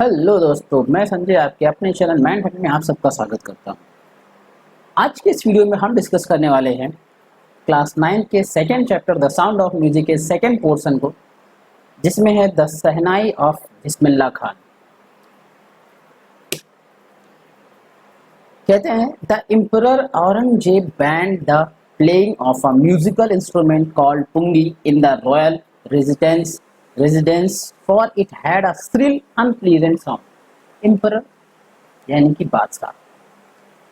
Hello दोस्तों, मैं संजय आपके अपने चैनल मैन फैक्ट में आप सबका स्वागत करता हूं। आज के इस वीडियो में हम डिस्कस करने वाले हैं क्लास 9 के second chapter the sound of music के सेकंड पोर्शन को, जिसमें है द शहनाई ऑफ बिस्मिल्लाह खान। कहते हैं the emperor Aurangzeb banned the playing of a musical instrument called pungi in the royal residence for it had a shrill unpleasant sound. Emperor यानी कि बादशाह,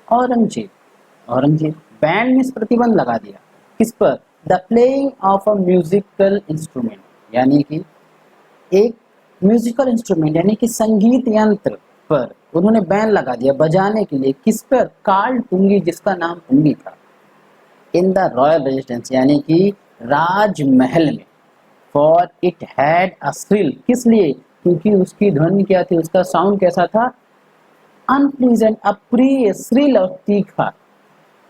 Aurangzeb band में प्रतिबंध लगा दिया। किस पर? The playing of a musical instrument, यानी कि एक म्यूजिकल इंस्ट्रूमेंट यानी कि संगीत यंत्र पर उन्होंने बैन लगा दिया बजाने के लिए। किस पर? कार्ल पुंगी, जिसका नाम पुंगी था। इन द रॉयल रेजिडेंस यानी कि राजमहल में। For it had a shrill, किस लिए? क्योंकि उसकी ध्वनि क्या थी, उसका साउंड कैसा था? अनप्लीजेंट, अप्रिय, श्रिल और तीखा।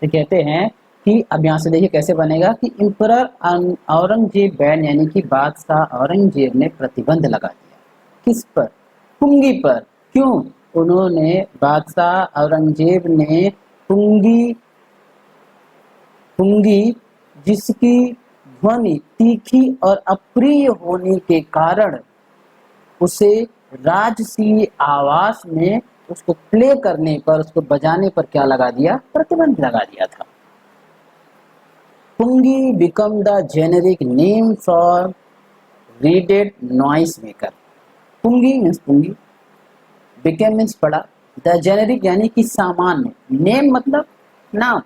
तो कहते हैं कि अब यहाँ से देखिए कैसे बनेगा कि एम्परर औरंगजेब बैंड यानी कि बादशाह औरंगजेब ने प्रतिबंध लगा दिया। किस पर? पुंगी पर। क्यों? उन्होंने, बादशाह औरंगजेब ने पुंगी पुंगी जिसकी ध्वनि तीखी और अप्रिय होने के कारण उसे राजसीय आवास में उसको प्ले करने पर, उसको बजाने पर क्या लगा दिया? प्रतिबंध लगा दिया था। Pungi become the generic name for reeded noise maker. Pungi means pungi, become means पड़ा, द जेनेरिक यानी कि सामान्य, नेम मतलब नाम,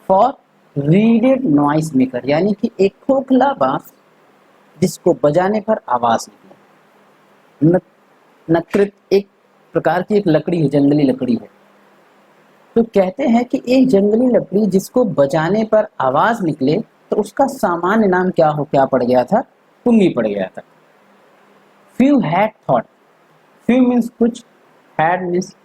फॉर रीडेड नॉइस मेकर यानी कि एक खोखला बांस जिसको बजाने पर आवाज निकले। नकृत एक प्रकार की एक लकड़ी है, जंगली लकड़ी है। तो कहते हैं कि एक जंगली लकड़ी जिसको बजाने पर आवाज निकले तो उसका सामान्य नाम क्या पड़ गया था? पुंगी पड़ गया था। Few had thought, few means कुछ, हैड मीन्स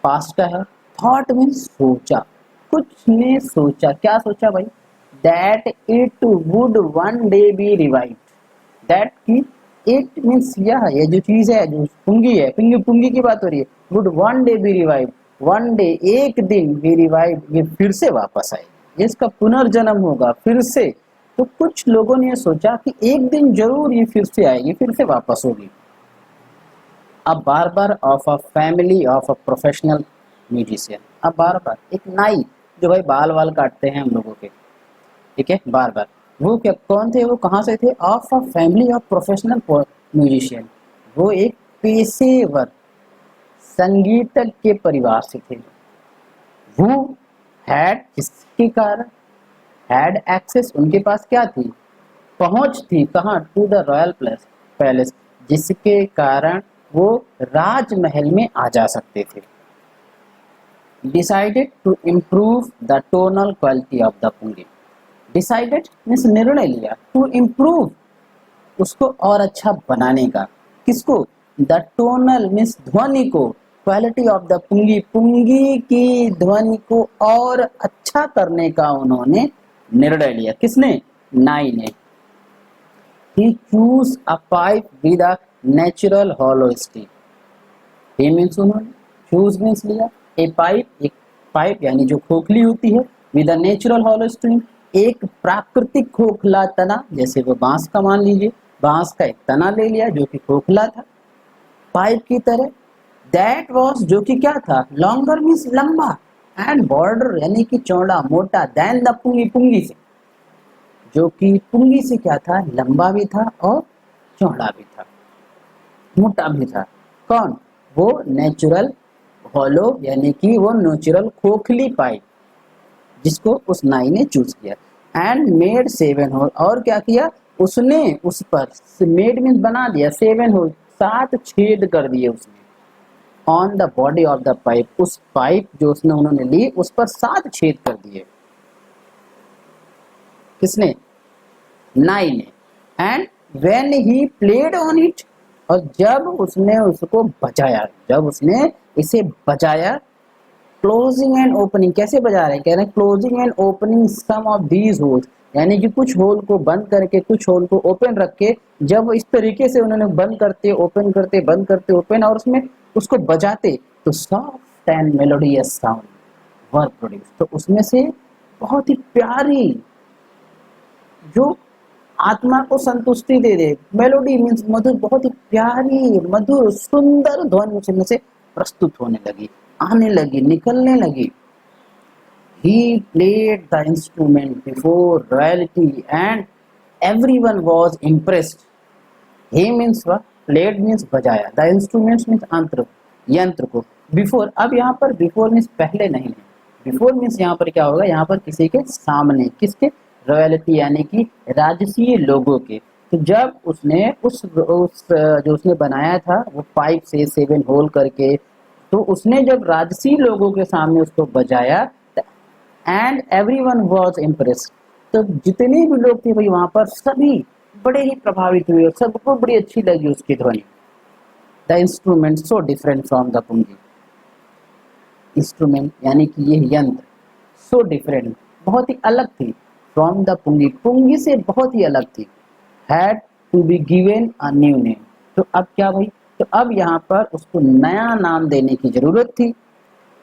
पास्ट का है, थॉट मीन्स सोचा, कुछ ने सोचा। क्या सोचा भाई? That it would one day B revived. That की इट मीन्स यह, ये जो चीज है, जो पुंगी है, पुंगी की बात हो रही है। Would one day B revived, one day एक दिन बी रिवाइव्ड, ये फिर से वापस आए, ये इसका पुनर्जन्म होगा फिर से। तो कुछ लोगों ने सोचा कि एक दिन जरूर ये फिर से आएगी, फिर से वापस होगी। अब बार बार of a family of a professional musician. अब बार बार एक नाई, जो भाई बाल वाल काटते हैं हम लोगों के, ठीक है, बार बार, वो क्या, कौन थे वो, कहाँ से थे? Of a family of professional musician, वो एक पेशेवर संगीतज्ञ के परिवार से थे। वो हैड, इसके कारण, हैड एक्सेस, उनके पास क्या थी? पहुंच थी, कहाँ? टू द रॉयल पैलेस, जिसके कारण वो राजमहल में आ जा सकते थे। Decided to improve the tonal quality of the pungi. Decided means निर्णय लिया, टू इम्प्रूव उसको और अच्छा बनाने का। किसको? द टोनल मीन्स ध्वनि को, क्वालिटी ऑफ द पुंगी, पुंगी की ध्वनि को और अच्छा करने का उन्होंने निर्णय लिया। किसने? नाई ने। He choose a pipe with a natural hollow string. He means उन्होंने, choose means लिया, a pipe, एक पाइप यानी जो खोखली होती है, with a natural hollow string, एक प्राकृतिक खोखला तना, जैसे वो बांस का मान लीजिए, बांस का एक तना ले लिया जो कि खोखला था पाइप की तरह। That was, जो कि क्या था? Longer means लंबा, and border यानी कि चौड़ा मोटा, than the पुंगी, पुंगी से, जो कि पुंगी से क्या था? लंबा भी था और चौड़ा भी था, मोटा भी था। कौन? वो नेचुरल हॉलो यानी कि वो नेचुरल खोखली पाइप जिसको उस नाई ने चूज किया। एंड मेड 7 होल, और क्या किया उसने? उस पर मेड मीन बना दिया, 7 होल, 7 छेद कर दिए उसने। On the body of the pipe, उस पाइप जो उसने उन्होंने ली उस पर 7 छेद कर दिए। किसने? नाई ने। And when he played on it, और जब उसने उसको बजाया, जब उसने इसे बजाया, क्लोजिंग एंड ओपनिंग, कैसे बजा रहे हैं? कह रहे हैं closing and opening some of these holes, यानी कि कुछ होल को बंद करके कुछ होल को ओपन रख के जब इस तरीके से उन्होंने बंद करते ओपन करते बंद करते ओपन और उसमें उसको बजाते तो soft and melodious sound were produce. तो उसमें से बहुत ही प्यारी जो आत्मा को संतुष्टि दे दे, मेलोडी मीन्स मधुर, बहुत ही प्यारी मधुर सुंदर ध्वनि उसमें से प्रस्तुत होने लगी, आने लगी, निकलने लगी। He played the instrument before royalty and everyone was impressed. He means what? Played means बजाया, the instruments means यंत्र को। Before, अब यहाँ पर before means पहले नहीं है, before means यहाँ पर क्या होगा, यहाँ पर किसी के सामने, किसके? रॉयल्टी यानी कि राजसीय लोगों के। तो जब उसने उस जो उसने बनाया था वो पाइप से 7 होल करके, तो उसने जब राजसी लोगों के सामने उसको बजाया एंड एवरीवन वाज इम्प्रेस्ड, तो जितने भी लोग थे भाई वहाँ पर सभी बड़े ही प्रभावित हुए, सबको बड़ी अच्छी लगी उसकी ध्वनि। The instrument so different from the pungi, instrument यानी कि ये यंत्र, सो डिफरेंट बहुत ही अलग थी, फ्रॉम द पुंगी, पुंगी से बहुत ही अलग थी, had to be given a new name. तो अब क्या भाई, तो अब यहाँ पर उसको नया नाम देने की जरूरत थी।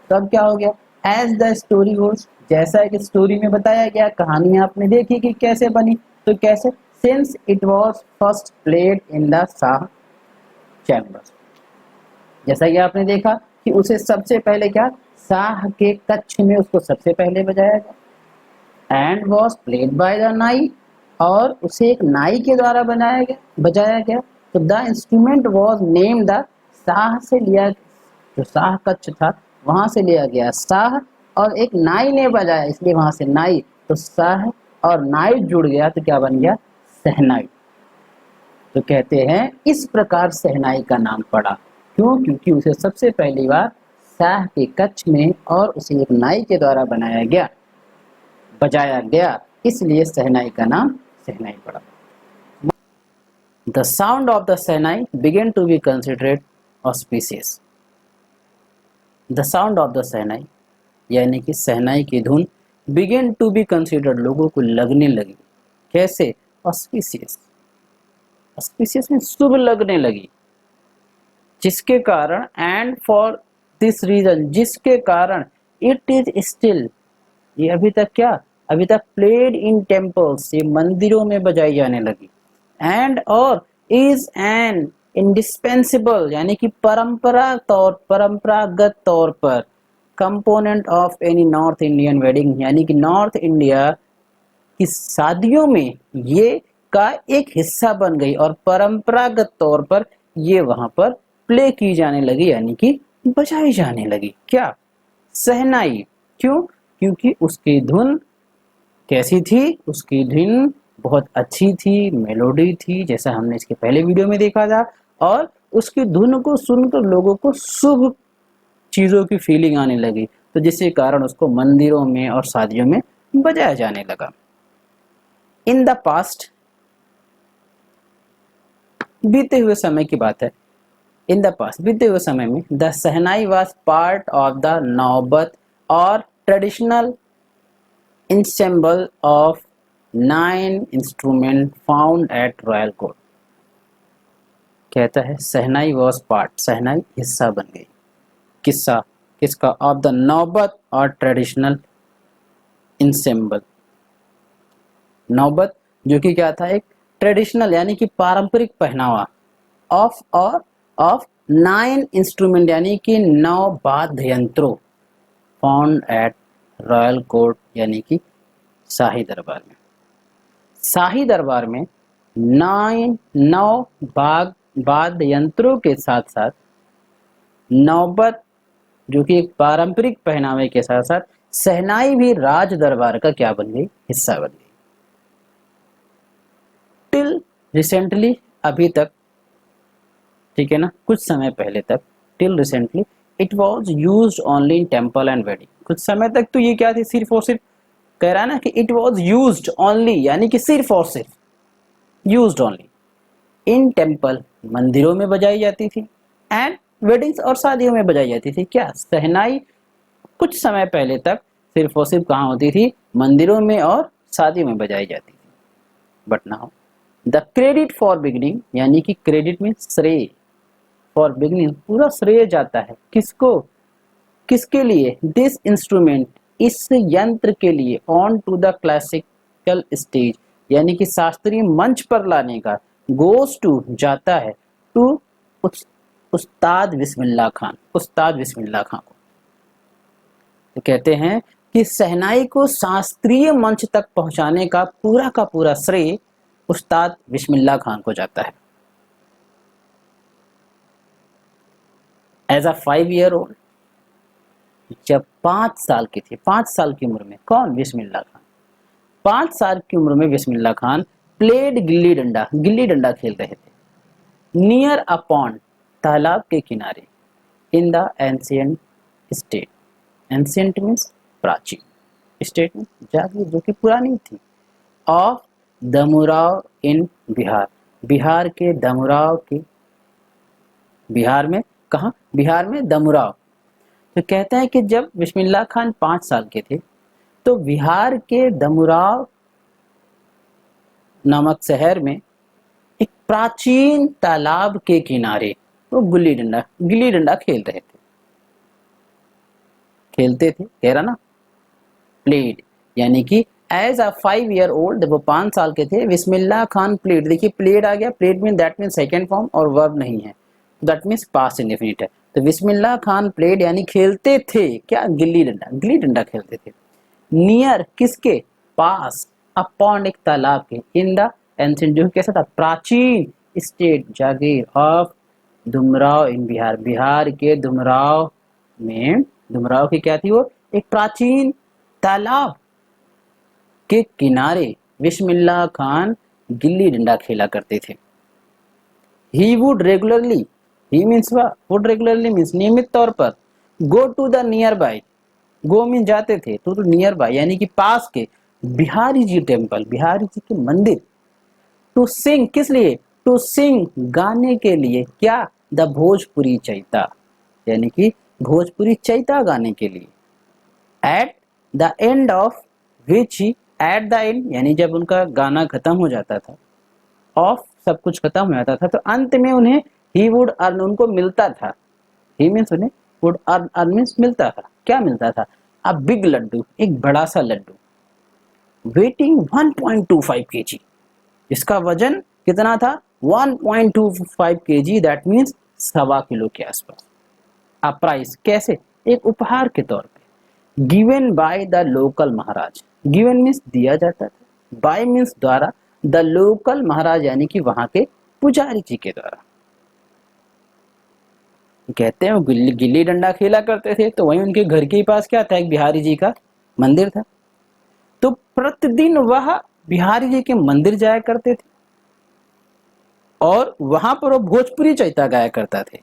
तो अब क्या हो गया, एज द स्टोरी गोज, जैसा कि स्टोरी में बताया गया, कहानी आपने देखी कि कैसे बनी, तो कैसे, since it was first played in the Shah chamber, जैसा कि आपने देखा कि उसे सबसे पहले क्या, शाह के कक्ष में उसको सबसे पहले बजाया गया, and was played by the नाई, और उसे एक नाई के द्वारा बजाया गया। तो the instrument was name the, Shah से लिया, जो शाह कक्ष था वहां से लिया गया शाह, और एक नाई ने बजाया इसलिए वहां से नाई, तो शाह और नाई जुड़ गया तो क्या बन गया, शहनाई। तो कहते हैं इस प्रकार शहनाई का नाम पड़ा, क्यों, क्योंकि उसे सबसे पहली बार शाह के कक्ष में और उसे एक नाई के द्वारा बजाया गया, इसलिए शहनाई का नाम शहनाई पड़ा। The sound of the shehnai began to be considered auspicious. The sound of the शहनाई यानी कि शहनाई की धुन began to be considered, लोगों को लगने लगी, कैसे, auspicious, auspicious में शुभ लगने लगी, जिसके कारण, and for this reason, जिसके कारण, it is still, ये अभी तक क्या, अभी तक played in temples, ये मंदिरों में बजाई जाने लगी, and और is an indispensable यानी कि परंपरागत तौर पर component of any north Indian wedding, यानी कि नॉर्थ इंडिया की शादियों में ये का एक हिस्सा बन गई और परंपरागत तौर पर ये वहां पर प्ले की जाने लगी, यानी कि बजाई जाने लगी, क्या, शहनाई। क्यों, क्योंकि उसकी धुन कैसी थी, उसकी धुन बहुत अच्छी थी, मेलोडी थी, जैसा हमने इसके पहले वीडियो में देखा था, और उसकी धुन को सुनकर लोगों को शुभ चीज़ों की फीलिंग आने लगी, तो जिसके कारण उसको मंदिरों में और शादियों में बजाया जाने लगा। इन द पास्ट, बीते हुए समय की बात है, इन द पास्ट बीते हुए समय में, the shehnai was part of the नौबत और traditional ensemble of 9 instruments found at royal court. कहता है शहनाई वॉज पार्ट, शहनाई हिस्सा बन गई, किसका, ऑफ द नौबत और ट्रेडिशनल इंसेम्बल, नौबत जो कि क्या था, एक ट्रेडिशनल यानी कि पारंपरिक पहनावा, ऑफ 9 इंस्ट्रूमेंट यानी कि 9 वाद्य यंत्रों, फाउंड एट रॉयल कोर्ट यानी कि शाही दरबार में। शाही दरबार में 9 वाद्य यंत्रों के साथ साथ नौबत जो कि एक पारंपरिक पहनावे के साथ साथ शहनाई भी राज दरबार का क्या बन गई, हिस्सा बन गई। टिल रिसेंटली, अभी तक, ठीक है ना, कुछ समय पहले तक, till recently it was used only in temple and wedding, कुछ समय तक तो ये क्या थी, सिर्फ और सिर्फ, कह रहा है ना कि इट वॉज यूज्ड ओनली यानी कि सिर्फ और सिर्फ, यूज्ड ओनली इन टेम्पल, मंदिरों में बजाई जाती थी, एंड वेडिंग्स और शादियों में बजाई जाती थी। क्या, शहनाई कुछ समय पहले तक सिर्फ और सिर्फ कहाँ होती थी, मंदिरों में और शादी में बजाई जाती थी। But now the credit for beginning, यानी कि क्रेडिट में श्रेय, फॉर बिगिनिंग पूरा श्रेय जाता है किसको, किसके लिए, दिस इंस्ट्रूमेंट, इस यंत्र के लिए, on to the classical stage, यानी कि शास्त्रीय मंच पर लाने का, गोस टू जाता है, टू उस्ताद बिस्मिल्लाह खान, उस्ताद बिस्मिल्लाह खान को। तो कहते हैं कि शहनाई को शास्त्रीय मंच तक पहुंचाने का पूरा श्रेय उस्ताद बिस्मिल्लाह खान को जाता है। एज अ 5 ईयर ओल्ड, जब 5 साल के थे, 5 साल की उम्र में, कौन, बिस्मिल्लाह खान, 5 साल की उम्र में बिस्मिल्लाह खान प्लेड गिल्ली डंडा खेल रहे थे, नियर अ पॉन्ड, तालाब के किनारे, in the ancient state, ancient means प्राचीन, स्टेट में जागीर जो कि पुरानी थी, ऑफ दमुराव इन बिहार, बिहार के दमुराव के, बिहार में कहाँ, बिहार में दमुराव। तो कहते हैं कि जब बिस्मिल्लाह खान 5 साल के थे तो बिहार के दमुराव नामक शहर में एक प्राचीन तालाब के किनारे वो गिल्ली डंडा खेल रहे थे, खेलते थे, कह रहा ना, प्लेड, यानी कि एज अ 5 ईयर ओल्ड, वो 5 साल के थे, बिस्मिल्लाह खान प्लेड, देखिए प्लेड आ गया, played mean that mean second form और वर्ब नहीं है, दैट मीन्स पास्ट इंडेफिनिट है। तो बिस्मिल्लाह खान प्लेड यानी खेलते थे क्या, गिल्ली डंडा खेलते थे, नियर किसके, पास, अपॉन एक तालाब के, इन द एंशिएंट जो कैसा था, प्राचीन, स्टेट जागीर, ऑफ दुमराव इन बिहार, बिहार के दुमराव में, दुमराव की क्या थी वो, एक प्राचीन तालाब के किनारे बिस्मिल्लाह खान गिल्ली डंडा खेला करते थे। He would regularly, he means would regularly means नियमित तौर पर, go to the nearby, go mean जाते थे, टू नियर बाय यानी कि पास के, बिहारी जी टेम्पल, बिहारी जी के मंदिर, टू सिंग किस लिए, टू सिंग गाने के लिए, क्या, द भोजपुरी चैता, यानी कि भोजपुरी चैता गाने के लिए, at the end of which he, eight the and यानी जब उनका गाना खत्म हो जाता था, ऑफ सब कुछ खत्म हो जाता था, तो अंत में उन्हें ही वुड अर्न, उनको मिलता था, ही मीन्स उन्हें, वुड अर्न मीन्स मिलता था, क्या मिलता था, अ बिग लड्डू, एक बड़ा सा लड्डू, वेटिंग 1.25 kg, इसका वजन कितना था, 1.25 kg, दैट मीन्स 1.25 किलो के आसपास, अ प्राइस कैसे, एक उपहार के तौर पे, given by the local Maharaj, given means दिया जाता था, बाय मीन्स द्वारा, द लोकल महाराज यानी कि वहां के पुजारी जी के द्वारा। कहते हैं वो गिल्ली डंडा खेला करते थे, तो वहीं उनके घर के पास क्या था, एक बिहारी जी का मंदिर था, तो प्रतिदिन वह बिहारी जी के मंदिर जाया करते थे और वहां पर वो भोजपुरी चैता गाया करता थे,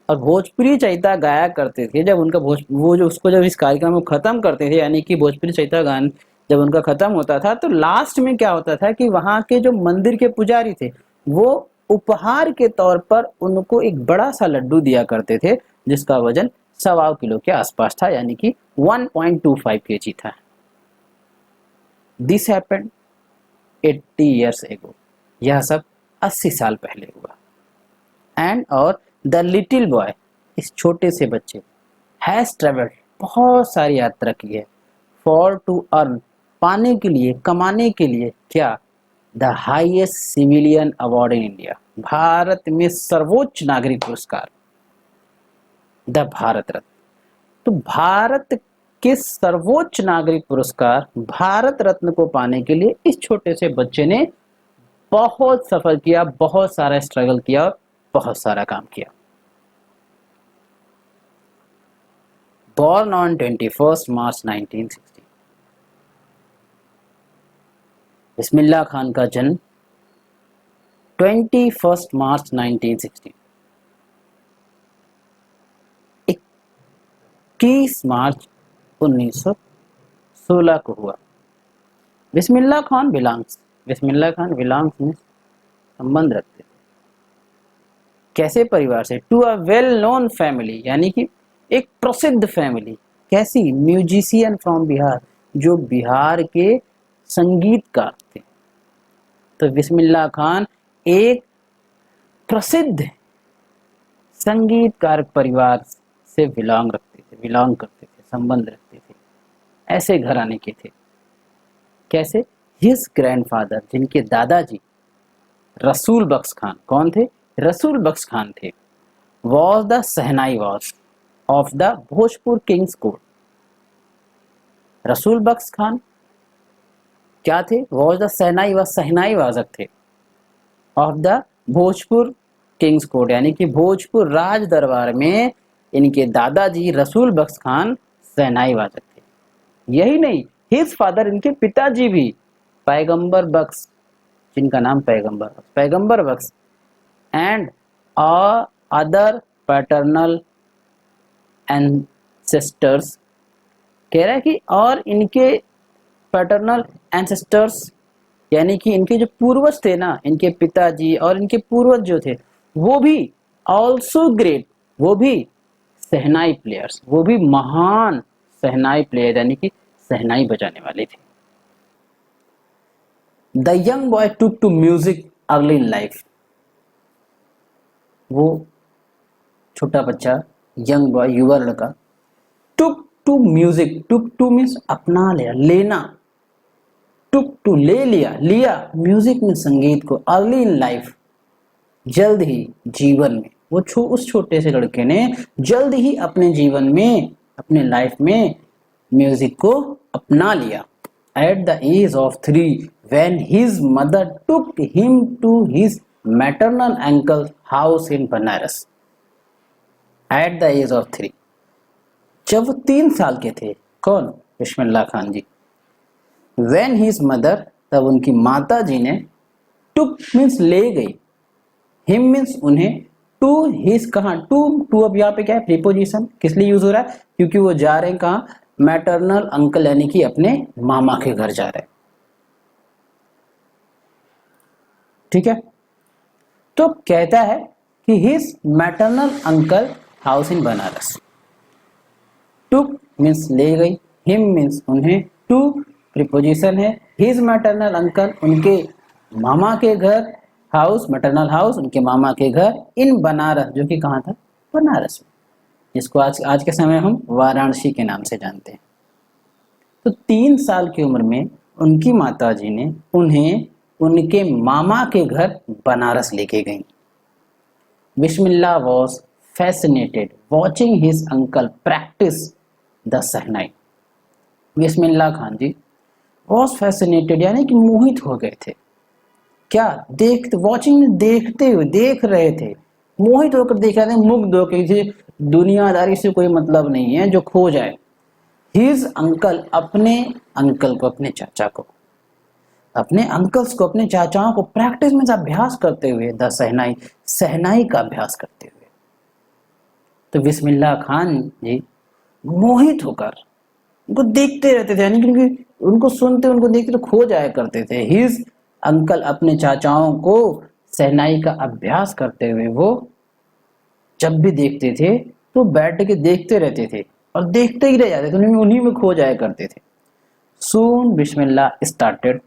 और भोजपुरी चैता गाया करते थे, जब उनका वो जो उसको जब इस कार्यक्रम को खत्म करते थे, यानी कि भोजपुरी चैता गान जब उनका खत्म होता था, तो लास्ट में क्या होता था कि वहां के जो मंदिर के पुजारी थे वो उपहार के तौर पर उनको एक बड़ा सा लड्डू दिया करते थे, जिसका वजन 1.25 किलो के आसपास था, यानी कि 1.25 kg था। दिस हैपेंड 80 years ago, यह सब 80 साल पहले हुआ। एंड और द लिटिल बॉय, इस छोटे से बच्चे, हैज ट्रेवल्ड, बहुत सारी यात्रा की है, फॉर टू अर्न, पाने के लिए, कमाने के लिए, क्या, the highest civilian award in India, Bharat में सर्वोच्च नागरिक पुरस्कार, द भारत रत्न। तो भारत के सर्वोच्च नागरिक पुरस्कार भारत रत्न को पाने के लिए इस छोटे से बच्चे ने बहुत सफर किया, बहुत सारा स्ट्रगल किया और बहुत सारा काम किया। Born on 21st March 1960, Bismillah Khan का जन्म 21 मार्च 1960, 21 मार्च 1916 को हुआ। बिस्मिल्लाह खान बिलोंग्स में संबंध रखते थे, कैसे परिवार से, to a well known family, यानी कि एक प्रसिद्ध फैमिली, कैसी, म्यूजिशियन फ्रॉम बिहार, जो बिहार के संगीतकार थे। तो बिस्मिल्लाह खान एक प्रसिद्ध संगीतकार परिवार से बिलोंग करते थे, संबंध रखते थे, ऐसे घराने के थे। कैसे? हिज ग्रैंडफादर, जिनके दादाजी रसूल बख्श खान, कौन थे? रसूल बख्श खान थे। Was the shehnai was of the Bhojpur Kings court. रसूल बख्श खान क्या थे? वॉज द सहनाई वादक थे of the Bhojpur Kings court, यानी कि भोजपुर राज दरबार में इनके दादाजी रसूल बख्श खान सहनाई वादक थे। यही नहीं, हिज फादर, इनके पिताजी भी पैगंबर बख्श, जिनका नाम पैगंबर बख्श एंड अदर पैटर्नल एंसेस्टर्स, कह रहा है कि और इनके पैटर्नल एंसेस्टर्स यानी कि इनके जो पूर्वज थे ना, इनके पिताजी और इनके पूर्वज जो थे, वो भी ऑल्सो ग्रेट, वो भी सहनाई प्लेयर्स, वो भी महान सहनाई प्लेयर यानी कि सहनाई बजाने वाले थे। The young boy took to music early in life. वो छोटा बच्चा, यंग बॉय, युवा लड़का, took to music, took to means अपना लिया, लेना, टुक टू ले लिया म्यूजिक में, संगीत को, अर्ली इन लाइफ, जल्द ही जीवन में। वो उस छोटे से लड़के ने जल्द ही अपने जीवन में, अपने लाइफ में म्यूजिक को अपना लिया। At the age of 3 when his mother took him to his maternal uncle's house in Banaras. At the age of 3, जब वो 3 साल के थे, कौन? बिस्मिल्लाह खान जी। When his mother, तब उनकी माता जी ने, took means ले गई, him means उन्हें, to his कहाँ, to अब यहाँ पे क्या है? प्रीपोजिशन। किस लिए यूज हो रहा है? क्योंकि वो जा रहे हैं कहाँ? मैटरनल अंकल यानी कि अपने मामा के घर जा रहे हैं। ठीक है, तो कहता है कि his maternal uncle house in Banaras. Took means ले गई, हिम मीन्स उन्हें, टू प्रीपोजिशन है, हिज मैटरनल अंकल उनके मामा के घर, हाउस मैटरनल हाउस उनके मामा के घर, इन बनारस, जो कि कहाँ था? बनारस में, जिसको आज के समय हम वाराणसी के नाम से जानते हैं। तो 3 साल की उम्र में उनकी माताजी ने उन्हें उनके मामा के घर बनारस लेके गई। Bismillah was fascinated watching his uncle practice the shehnai. Bismillah Khan ji was fascinated यानी कि मोहित हो गए थे। क्या? वॉचिंग में देखते हुए, देख रहे थे, मोहित होकर देख रहे थे, मुग्ध होकर। किसी दुनियादारी से कोई मतलब नहीं है जो खो जाए। हिज अंकल, अपने अंकल को, अपने चाचा को, अपने अंकल्स को, अपने चाचाओं को प्रैक्टिस में अभ्यास करते हुए, द सहनाई, सहनाई का अभ्यास करते हुए। तो बिस्मिल्लाह खान जी मोहित होकर उनको देखते रहते थे, यानी कि उनको सुनते, उनको देखते तो खो जाया करते थे। हिज अंकल, अपने चाचाओं को सहनाई का अभ्यास करते हुए वो जब भी देखते थे तो बैठ के देखते रहते थे और देखते ही रह जाते थे, उन्हीं में खो जाया करते थे। सून बिस्मिल्लाह स्टार्टेड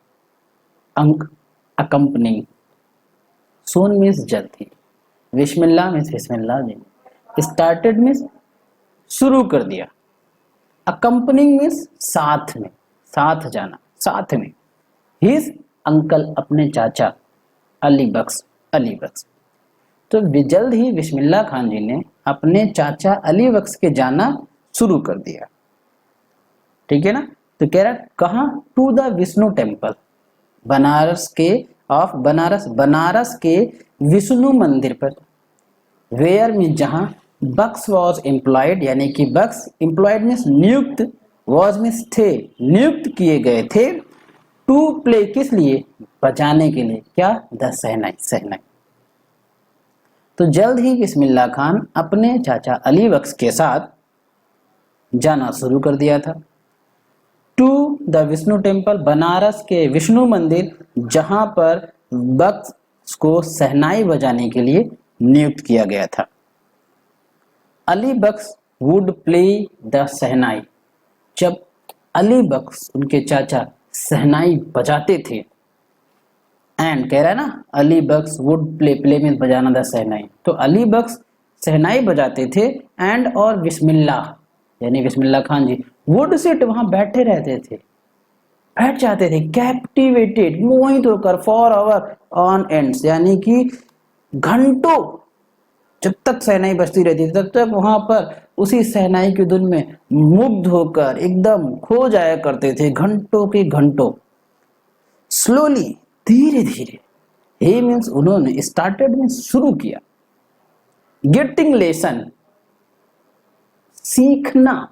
accompanying, soon means जल्दी, बिस्मिल्लाह means बिस्मिल्लाह जी, started means शुरू कर दिया, accompanying means साथ में, साथ जाना, साथ में। his uncle, अपने चाचा, अली बख्श, तो जल्द ही बिस्मिल्लाह खान जी ने अपने चाचा अली बख्श के जाना शुरू कर दिया। ठीक है ना? तो कह रहा कहाँ? To the Vishnu temple, Banaras के विष्णु मंदिर पर। वेयर में जहां, बख्श वॉज एम्प्लॉयड यानी कि बख्श, एम्प्लॉयड मीन्स नियुक्त, वॉज मीन्स थे, नियुक्त किए गए थे, टू प्ले किस लिए? बजाने के लिए। क्या? द सहनाई, सहनाई। तो जल्द ही बिस्मिल्लाह खान अपने चाचा अली बख्श के साथ जाना शुरू कर दिया था। To the Vishnu temple, Banaras के विष्णु मंदिर, जहां पर बख्श को सहनाई बजाने के लिए नियुक्त किया गया था। अली बख्श वुड प्ले द सहनाई, जब अली बख्श उनके चाचा शहनाई बजाते थे। एंड कह रहा है ना, अली बख्श वुड प्ले में बजाना था शहनाई, तो अली बख्श शहनाई बजाते थे। एंड और बिस्मिल्लाह यानी बिस्मिल्लाह खान जी वुड सिट वहां बैठे रहते थे, बैठ जाते थे, कैप्टिवेटेड मोहित होकर फॉर आवर ऑन एंड्स यानी कि घंटों, जब तक शहनाई बजती रहती थी तब तक वहां पर उसी शहनाई की धुन में मुग्ध होकर एकदम खो जाया करते थे घंटों के घंटों। स्लोली धीरे धीरे, हे मीन्स उन्होंने, स्टार्टेड में शुरू किया, गेटिंग लेसन सीखना,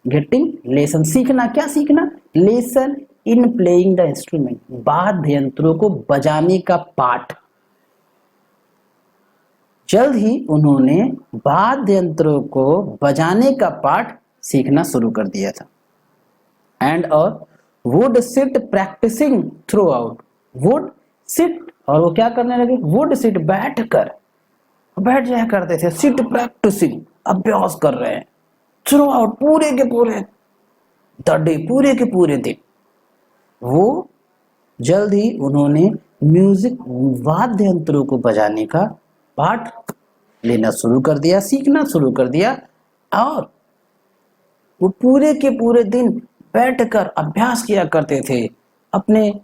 गेटिंग लेसन सीखना, क्या सीखना, lesson in playing the instrument वाद्य यंत्रों को बजाने का पाठ। जल्द ही उन्होंने वाद्य यंत्रों को बजाने का पाठ सीखना शुरू कर दिया था। एंड और would sit practising throughout, would sit, और वो क्या करने लगे, वुड सिट बैठ जाया करते थे, सिट प्रैक्टिसिंग अभ्यास कर रहे हैं, थ्रू आउट पूरे के पूरे द डे, पूरे के पूरे दिन। वो जल्द ही उन्होंने म्यूजिक वाद्य यंत्रों को बजाने का पाठ लेना शुरू कर दिया, सीखना शुरू कर दिया, और वो पूरे के पूरे दिन बैठकर अभ्यास किया करते थे, अपने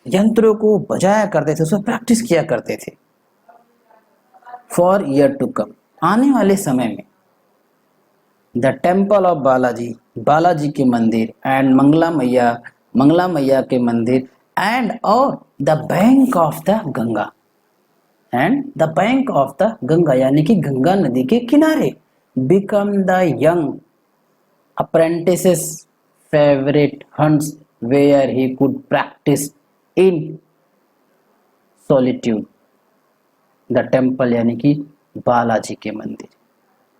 यंत्रों को बजाया करते थे, उसमें प्रैक्टिस किया करते थे। फॉर ईयर टू कम, आने वाले समय में, the temple of Balaji, Balaji के मंदिर, एंड मंगला मैया के मंदिर, एंड और the bank of the Ganga, and the bank of the Ganga यानी कि गंगा नदी के किनारे, become the young apprentices favourite haunts where he could practise in solitude. The temple यानी कि बालाजी के मंदिर,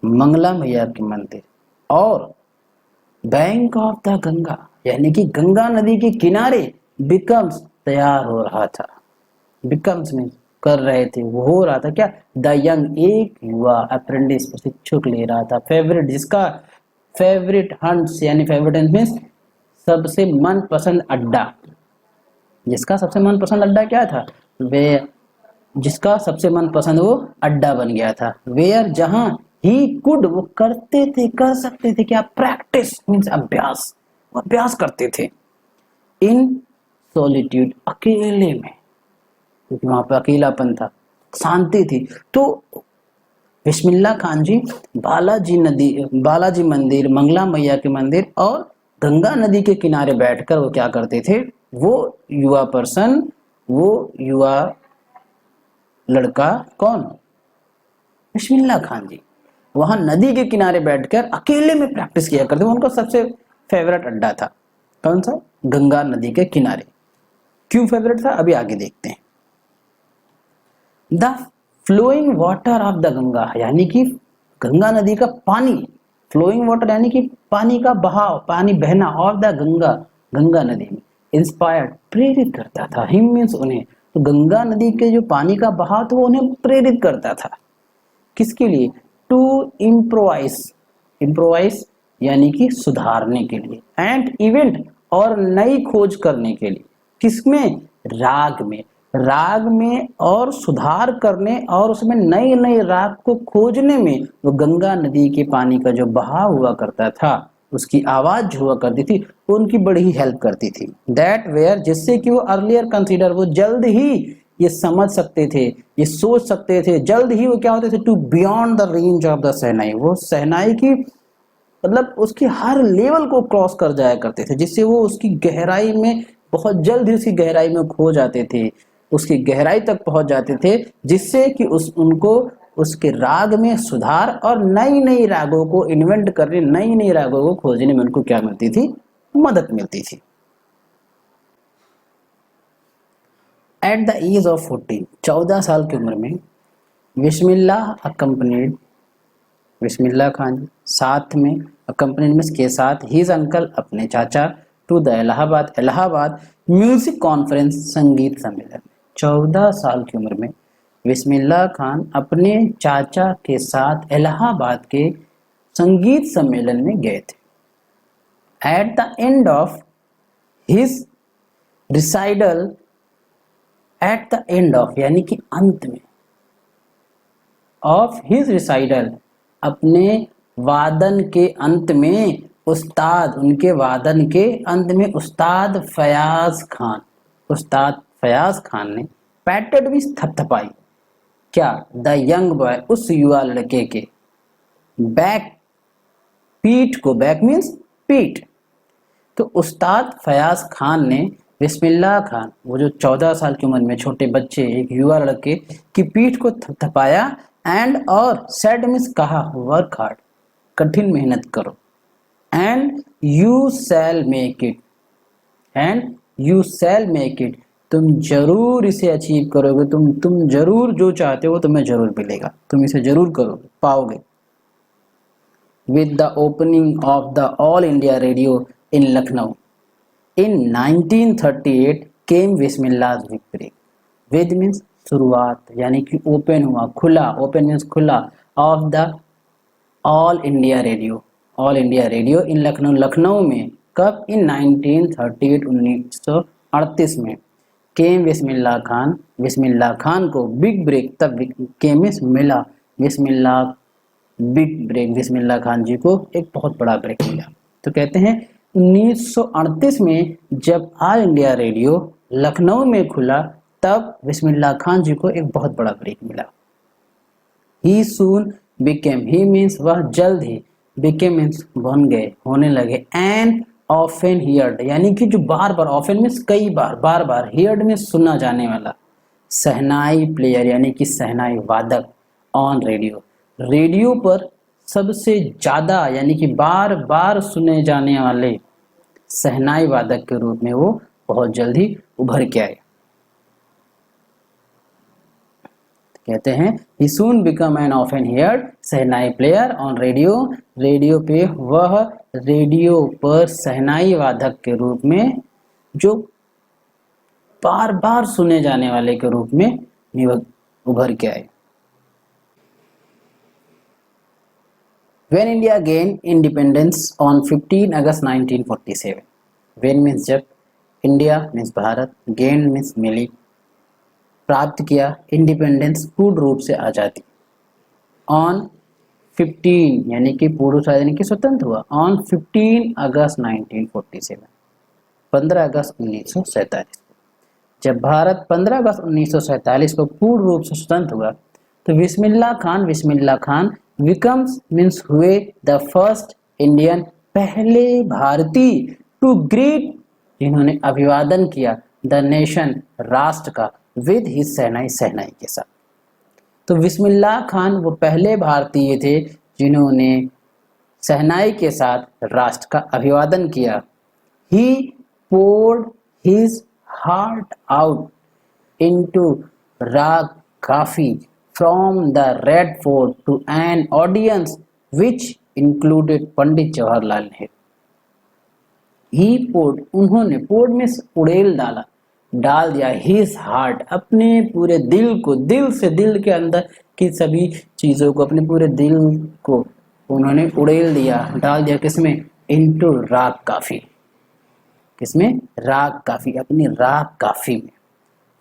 मंगला मैया के मंदिर, और बैंक ऑफ द गंगा यानी कि गंगा नदी के किनारे, बिकम्स तैयार हो रहा था, बिकम्स में कर रहे थे, वो हो रहा था क्या, द यंग एक युवा अप्रेंटिस प्रशिक्षक ले रहा था, फेवरेट जिसका फेवरेट हंट्स यानी फेवरेट मीन्स सबसे मनपसंद अड्डा, जिसका सबसे मनपसंद अड्डा क्या था, वे जिसका सबसे मनपसंद वो अड्डा बन गया था, वेयर जहां ही कुड वो करते थे, कर सकते थे क्या, प्रैक्टिस मीन्स अभ्यास, वो अभ्यास करते थे, इन सॉलिट्यूड अकेले में, क्योंकि वहां पर अकेलापन था, शांति थी। तो बिस्मिल्लाह खान जी बालाजी मंदिर, मंगला मैया के मंदिर और गंगा नदी के किनारे बैठकर वो क्या करते थे, वो युवा लड़का कौन, बिस्मिल्लाह खान जी वहां नदी के किनारे बैठकर अकेले में प्रैक्टिस किया करते, उनका सबसे फेवरेट अड्डा था, कौन सा, गंगा नदी के किनारे। क्यों फेवरेट था, अभी आगे देखते हैं। The flowing water of the Ganga यानी कि गंगा नदी का पानी, फ्लोइंग वाटर यानी कि पानी का बहाव, पानी बहना, ऑफ द गंगा नदी में, इंस्पायर्ड प्रेरित करता था, हिम मीन्स उन्हें, तो गंगा नदी के जो पानी का बहाव तो वो उन्हें प्रेरित करता था, किसके लिए, टू इम्प्रोवाइज यानी कि सुधारने के लिए, एंड इवेंट और नई खोज करने के लिए, किसमें, राग में और सुधार करने और उसमें नए नए राग को खोजने में, वो गंगा नदी के पानी का जो बहाव हुआ करता था, उसकी आवाज हुआ करती थी, वो उनकी बड़ी ही हेल्प करती थी। दैट वेयर, जिससे कि वो अर्लियर कंसीडर, वो जल्द ही ये समझ सकते थे, ये सोच सकते थे, जल्द ही वो क्या होते थे, to beyond the range of the shehnai, वो शहनाई की मतलब उसकी हर लेवल को क्रॉस कर जाया करते थे, जिससे वो उसकी गहराई में बहुत जल्द ही उसकी गहराई में खो जाते थे, उसकी गहराई तक पहुंच जाते थे, जिससे कि उनको उसके राग में सुधार और नई नई रागों को इन्वेंट करने, नई नई रागों को खोजने में उनको क्या मिलती थी, मदद मिलती थी। एट द एज ऑफ 14, 14 साल की उम्र में, बिस्मिल्लाह खान साथ में, अकम्पनीमेंट के साथ, हिज अंकल अपने चाचा, to the Allahabad music conference संगीत सम्मेलन। 14 साल की उम्र में बिस्मिल्लाह खान अपने चाचा के साथ इलाहाबाद के संगीत सम्मेलन में गए थे। At the end of his recital at the end of, यानी कि अंत में, ऑफ हिज रिसाइडल, अपने वादन के अंत में, उस्ताद, उनके वादन के अंत में उस्ताद फयाज खान ने पैटेड भी थपथपाई, क्या, द यंग बॉय, उस युवा लड़के के, बैक, पीठ को, बैक मीन्स पीठ। तो उस्ताद फयाज खान ने बिस्मिल्लाह खान, वो जो 14 साल की उम्र में छोटे बच्चे, एक युवा लड़के की पीठ को थपथपाया, एंड, और सेड मीन्स कहा, वर्क हार्ड, कठिन मेहनत करो, and you shall make it, and you shall make it, तुम जरूर इसे अचीव करोगे, तुम जरूर जो चाहते हो तुम्हें जरूर मिलेगा, तुम इसे जरूर करोगे, पाओगे। With the opening of the All India Radio in Lucknow in 1938 came Bismillah's victory. With means शुरुआत, यानी कि ओपन हुआ, खुला, ओपन मीन्स खुला, of the All India Radio in Lucknow, Lucknow में, कब, इन 1938, 1938 में, केम बिस्मिल्लाह खान को बिग ब्रेक, तब केम मिला, बिस्मिल्लाह बिग ब्रेक, बिस्मिल्लाह खान जी को एक बहुत बड़ा ब्रेक मिला। तो कहते हैं 1938 में जब ऑल इंडिया रेडियो लखनऊ में खुला, तब बिस्मिल्लाह खान जी को एक बहुत बड़ा ब्रेक मिला। ही सून बिकेम, ही मीन्स वह जल्द ही, बिकेम मीन्स बन गए, होने लगे, एंड ऑफन हियर्ड, यानी कि जो बार बार, ऑफन मीन्स कई बार, बार बार, हियर्ड मीन्स सुना जाने वाला, शहनाई प्लेयर, यानी कि शहनाई वादक, ऑन रेडियो, रेडियो पर सबसे ज्यादा, यानी कि बार बार सुने जाने वाले शहनाई वादक के रूप में वो बहुत जल्द ही उभर के आए। कहते हैं he soon become an often heard shehnai player on radio, radio पे वह, रेडियो पर शहनाई वादक के रूप में, जो बार बार सुने जाने वाले के रूप में उभर के आए। When India gained independence on 15 August 1947, when means जब, इंडिया मीन्स भारत, gained मीन्स मिली, प्राप्त किया, इंडिपेंडेंस पूर्ण रूप से आज़ादी, ऑन 15 यानी कि पूर्व स्वाधीन की स्वतंत्र हुआ, ऑन 15 अगस्त 1947, 15 अगस्त 1947, जब भारत 15 अगस्त 1947 को पूर्ण रूप से स्वतंत्र हुआ, तो बिस्मिल्लाह खान विकम्स मीन्स हुए द फर्स्ट इंडियन, पहले भारतीय, टू ग्रीट, जिन्होंने अभिवादन किया, द नेशन, राष्ट्र का, विद हिज शहनाई के साथ। तो बिस्मिल्लाह खान वो पहले भारतीय थे जिन्होंने शहनाई के साथ राष्ट्र का अभिवादन किया। ही poured his heart out into Rag Kafi from the Red Fort to an audience which included Pandit Jawaharlal Nehru. He poured, उन्होंने, poured में उड़ेल डाला, डाल दिया, his heart, अपने पूरे दिल को, दिल से, दिल के अंदर की सभी चीज़ों को, अपने पूरे दिल को उन्होंने उड़ेल दिया, डाल दिया, किसमें, into राग काफी, किसमें, राग काफी, अपनी राग काफी में,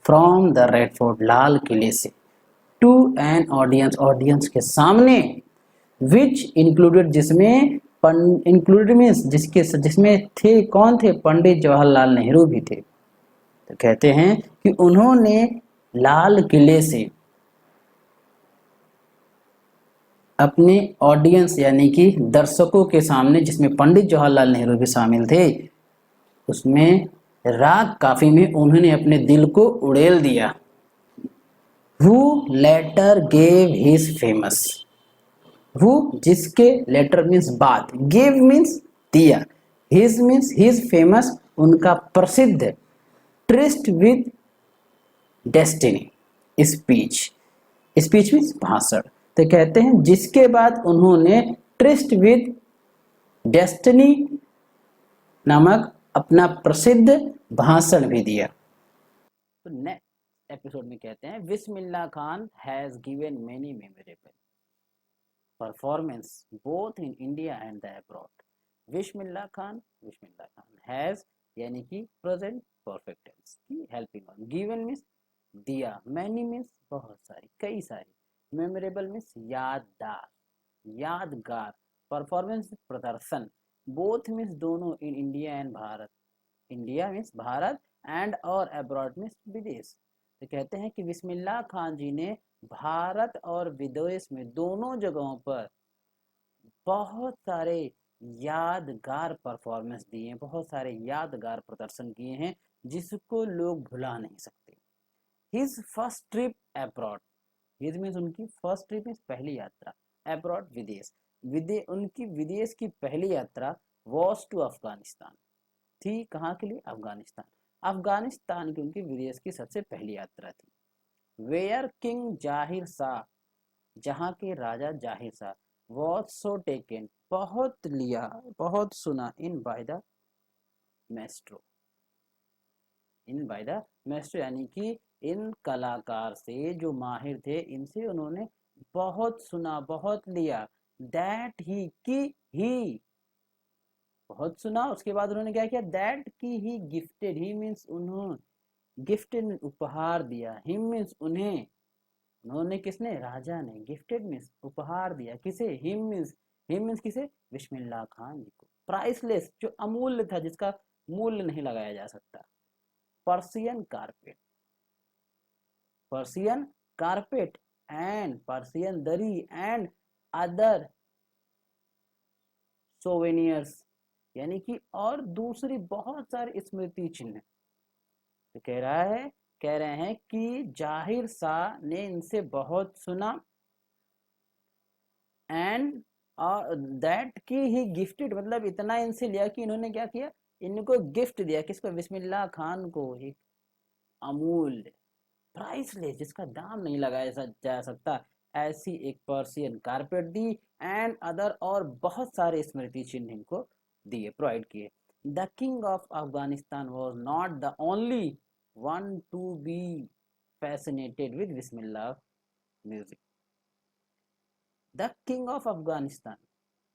फ्रॉम द रेड फोर्ट, लाल किले से, टू एन ऑडियंस, ऑडियंस के सामने, विच इंक्लूडेड, जिसमें, इंक्लूडेड मीन्स जिसमें थे, कौन थे, पंडित जवाहरलाल नेहरू भी थे। तो कहते हैं कि उन्होंने लाल किले से अपने ऑडियंस यानी कि दर्शकों के सामने, जिसमें पंडित जवाहरलाल नेहरू भी शामिल थे, उसमें राग काफी में उन्होंने अपने दिल को उड़ेल दिया। Who later gave his famous, who जिसके, लेटर मीन्स बात, gave मीन्स दिया, his मीन्स his famous, उनका प्रसिद्ध, tryst with destiny speech, speech means भाषण। तो कहते हैं जिसके बाद उन्होंने tryst with destiny नामक अपना प्रसिद्ध भाषण भी दिया। तो नेक्स्ट एपिसोड में कहते हैं Bismillah Khan has given many memorable performance both in India and the abroad. Bismillah Khan has यानी कि प्रेजेंट परफेक्ट टेंस की हेल्पिंग ऑन। गिवन मीन्स दिया, मैनी मीन्स बहुत सारी, कई सारी, मेमोरेबल मीन्स याददार, यादगार, परफॉर्मेंस प्रदर्शन, बोथ मीन्स दोनों, इन India and Bharat, India means Bharat and और अब्रॉड मीन्स विदेश। तो कहते हैं कि बिस्मिल्लाह खान जी ने भारत और विदेश में दोनों जगहों पर बहुत सारे यादगार परफॉर्मेंस दिए हैं, बहुत सारे यादगार प्रदर्शन किए हैं जिसको लोग भुला नहीं सकते। His first trip abroad, his means उनकी फर्स्ट ट्रिप मीन्स पहली यात्रा, अब्रॉड विदेश, उनकी विदेश की पहली यात्रा वॉज टू अफगानिस्तान, थी कहाँ के लिए, अफगानिस्तान, अफगानिस्तान की उनकी विदेश की सबसे पहली यात्रा थी। वेयर किंग जाहिर शाह, जहाँ के राजा जाहिर शाह, वॉज सो टेकन, बहुत लिया, बहुत सुना, in by the maestro, in by the maestro यानी कि इन कलाकार से जो माहिर थे इनसे उन्होंने बहुत सुना, बहुत लिया, दैट ही बहुत सुना, उसके बाद उन्होंने क्या किया, दैट की ही गिफ्टेड, ही मीन्स उन्होंने, गिफ्टेड उपहार दिया, हिम मीन्स उन्हें, उन्होंने किसने, राजा ने, गिफ्टेड मीन्स उपहार दिया, किसे, हिम मीन्स किसे, बिस्मिल्लाह खान जी को, प्राइसलेस जो अमूल्य था, जिसका मूल्य नहीं लगाया जा सकता, Persian carpet, Persian carpet and Persian दरी एंड अदर सोवेनियर्स, यानी कि और दूसरी बहुत सारे स्मृति चिन्ह। तो कह रहे हैं कि जाहिर शाह ने इनसे बहुत सुना एंड दैट की ही गिफ्टेड, मतलब इतना इनसे लिया कि इन्होंने क्या किया, इनको गिफ्ट दिया, किसको, बिस्मिल्लाह खान को, एक अमूल्य, प्राइसलेस, जिसका दाम नहीं लगाया जा सकता, ऐसी एक Persian carpet the and other, और बहुत सारे स्मृति चिन्ह इनको दिए, प्रोवाइड किए। The king of Afghanistan was not the only one to be fascinated with Bismillah music. The king of Afghanistan,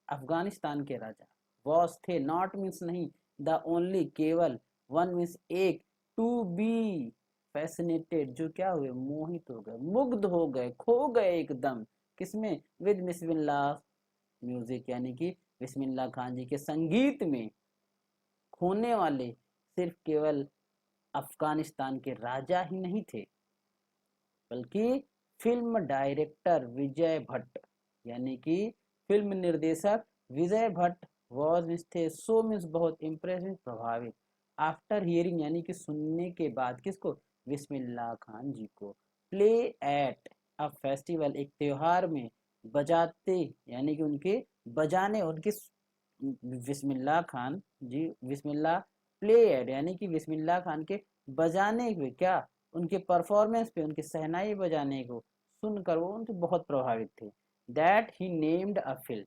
Afghanistan के राजा, वॉस थे, नॉट मीन्स नहीं, द ओनली केवल, वन मीन्स एक, टू बी फैसिनेटेड जो क्या हुए, मोहित हो गए, मुग्ध हो गए, खो गए एकदम, किसमें, विद बिस्मिल्लाह म्यूजिक, यानी कि बिस्मिल्लाह खान जी के संगीत में खोने वाले सिर्फ केवल अफगानिस्तान के राजा ही नहीं थे, बल्कि फिल्म डायरेक्टर विजय भट्ट, यानी कि फिल्म निर्देशक विजय भट्ट वॉज मीन्स थे, सो मीन्स बहुत, इम्प्रेसिव प्रभावित, आफ्टर हियरिंग यानी कि सुनने के बाद, किसको, बिस्मिल्लाह खान जी को, प्ले एट अ फेस्टिवल, एक त्योहार में, बजाते यानी कि उनके बजाने, उनके बिस्मिल्लाह खान जी, बिस्मिल्लाह प्ले एट यानी कि बिस्मिल्लाह खान के बजाने पे, क्या, उनके परफॉर्मेंस पे, उनके सहनाई बजाने को सुनकर वो उनसे बहुत प्रभावित थे। That he named a film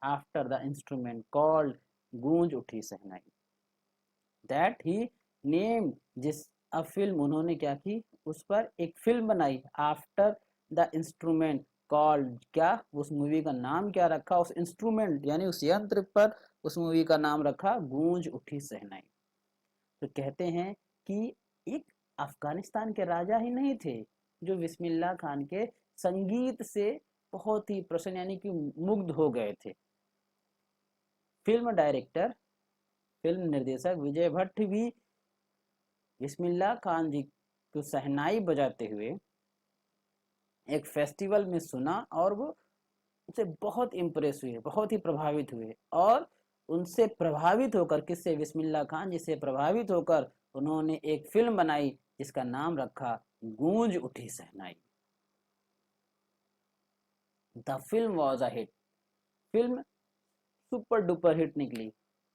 after the instrument called गूंज उठी सहनाई, दैट ही नेम, जिस अ फिल्म, उन्होंने क्या की, उस पर एक फिल्म बनाई, आफ्टर द इंस्ट्रूमेंट कॉल्ड, क्या, उस मूवी का नाम क्या रखा, उस इंस्ट्रूमेंट यानी उस यंत्र पर उस मूवी का नाम रखा गूंज उठी सहनाई। तो कहते हैं कि एक अफगानिस्तान के राजा ही नहीं थे जो बिस्मिल्लाह खान के संगीत से बहुत ही प्रसन्न यानी कि मुग्ध हो गए थे। फिल्म डायरेक्टर, फिल्म निर्देशक विजय भट्ट भी बिस्मिल्लाह खान जी को सहनाई बजाते हुए एक फेस्टिवल में सुना और वो उनसे बहुत इम्प्रेस हुए, बहुत ही प्रभावित हुए, और उनसे प्रभावित होकर, किससे, बिस्मिल्लाह खान जी से प्रभावित होकर उन्होंने एक फिल्म बनाई जिसका नाम रखा Goonj Uthi Shehnai. The film was a hit, film super duper hit निकली,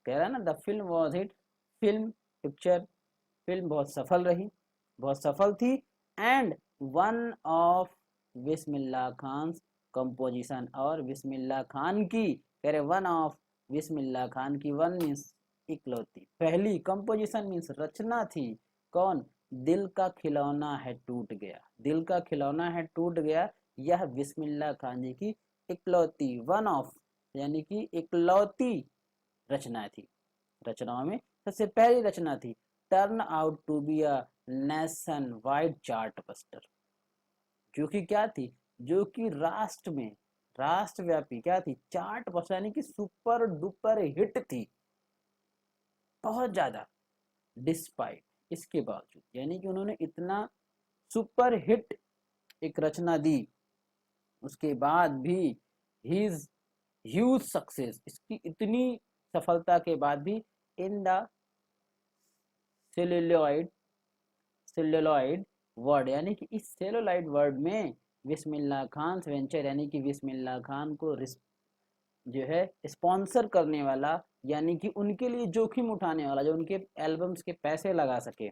कह रहा है ना, the film was hit, film, picture, film बहुत सफल रही, बहुत सफल थी, and one of Bismillah Khan composition, और बिस्मिल्लाह खान की, कह रहे वन ऑफ बिस्मिल्लाह खान की, वन मीन्स इकलौती, पहली, कंपोजिशन मीन्स रचना थी, कौन, दिल का खिलौना है टूट गया, दिल का खिलौना है टूट गया, यह बिस्मिल्लाह खान जी की इकलौती, वन ऑफ यानी कि इकलौती रचना थी, रचनाओं में सबसे पहली रचना थी turn out to be a nationwide chart buster, जो कि क्या थी, जो कि राष्ट्रव्यापी क्या थी, चार्ट बस्टर यानी कि सुपर डुपर हिट थी, बहुत ज्यादा। डिस्पाइट, इसके बावजूद, यानी कि उन्होंने इतना सुपर हिट एक रचना दी, उसके बाद भी हिज ह्यूज सक्सेस, इसकी इतनी सफलता के बाद भी, in the celluloid celluloid word, यानी कि इस सेलुलॉइड वर्ड में बिस्मिल्लाह खान वेंचर, यानी कि बिस्मिल्लाह खान को जो है स्पॉन्सर करने वाला, यानी कि उनके लिए जोखिम उठाने वाला, जो उनके एल्बम्स के पैसे लगा सके,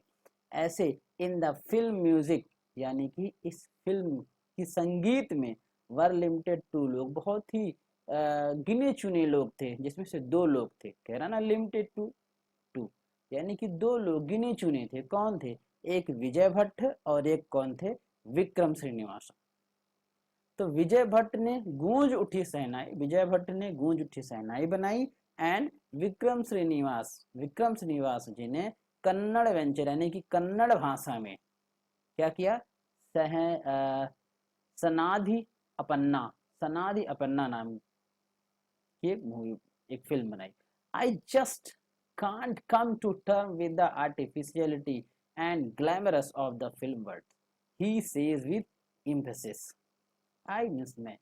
ऐसे इन द फिल्म म्यूजिक, यानी कि इस फिल्म की संगीत में वर लिमिटेड टू लोग, बहुत ही गिने चुने लोग थे, जिसमें से दो लोग थे, कह रहा ना लिमिटेड टू टू, यानी कि दो लोग गिने चुने थे, कौन थे, एक विजय भट्ट और एक कौन थे, विक्रम श्रीनिवासन। तो विजय भट्ट ने गूंज उठी शहनाई बनाई, एंड विक्रम श्रीनिवास जी ने कन्नड़ वेंचर, यानी कि कन्नड़ भाषा में क्या किया, सह सनाधि सनाधि अपन्ना नाम की एक मूवी, एक फिल्म बनाई। I just can't come to term with the artificiality and glamorous of the film world, he says with emphasis. I means मैं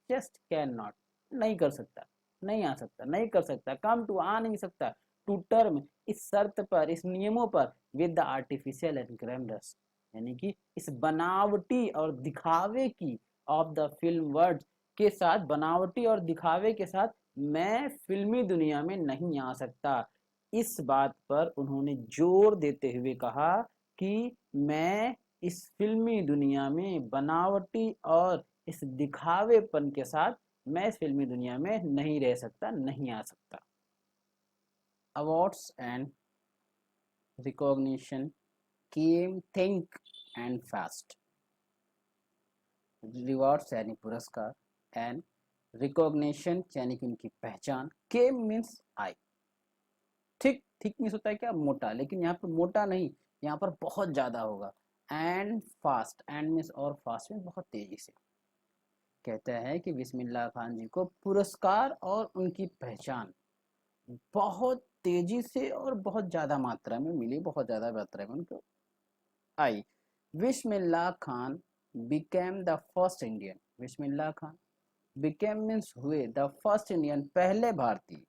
जस्ट कैन नॉट, नहीं कर सकता, नहीं आ सकता, नहीं कर सकता, कम टू आ नहीं सकता, टू टर्म इस शर्त पर, इस नियमों पर, with the artificial and glamorous, यानी कि इस बनावटी और दिखावे की, ऑफ द फिल्म वर्ड के साथ, बनावटी और दिखावे के साथ मैं फिल्मी दुनिया में नहीं आ सकता। इस बात पर उन्होंने जोर देते हुए कहा कि मैं इस फिल्मी दुनिया में बनावटी और इस दिखावेपन के साथ मैं इस फिल्मी दुनिया में नहीं रह सकता, नहीं आ सकता। Awards and recognition came think and fast. Rewards यानी पुरस्कार, एंड रिकॉग्निशन यानी कि उनकी पहचान, केम मीन्स आई, ठीक ठीक मीन्स होता है क्या, मोटा, लेकिन यहाँ पर मोटा नहीं, यहाँ पर बहुत ज्यादा होगा, एंड फास्ट, एंड मीन्स और फास्ट मीन्स बहुत तेजी से। कहता है कि बिस्मिल्लाह खान जी को पुरस्कार और उनकी पहचान बहुत तेजी से और बहुत ज्यादा मात्रा में मिली, बहुत ज्यादा मात्रा में उनको आई। Bismillah Khan became the first Indian, Bismillah Khan became means हुए, द फर्स्ट इंडियन पहले भारतीय,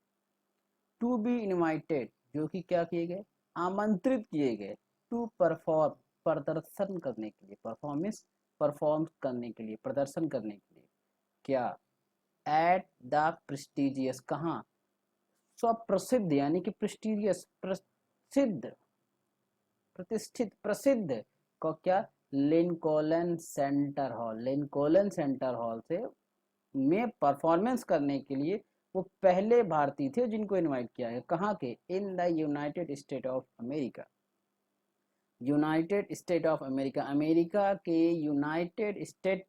टू बी इनवाइटेड जो कि क्या किए गए, आमंत्रित किए गए, टू परफॉर्म प्रदर्शन करने के लिए, परफॉर्मेंस परफॉर्म करने के लिए, प्रदर्शन करने के लिए, क्या, एट द प्रेस्टिजियस, कहाँ, स्वप्रसिद्ध यानी कि प्रेस्टिजियस, प्रसिद्ध, प्रतिष्ठित, प्रसिद्ध को क्या, लिंकोलन सेंटर हॉल, लिंकोलन सेंटर हॉल से में परफॉर्मेंस करने के लिए वो पहले भारतीय थे जिनको इनवाइट किया है, कहाँ के, इन the United State of America, United State of America, America के यूनाइटेड स्टेट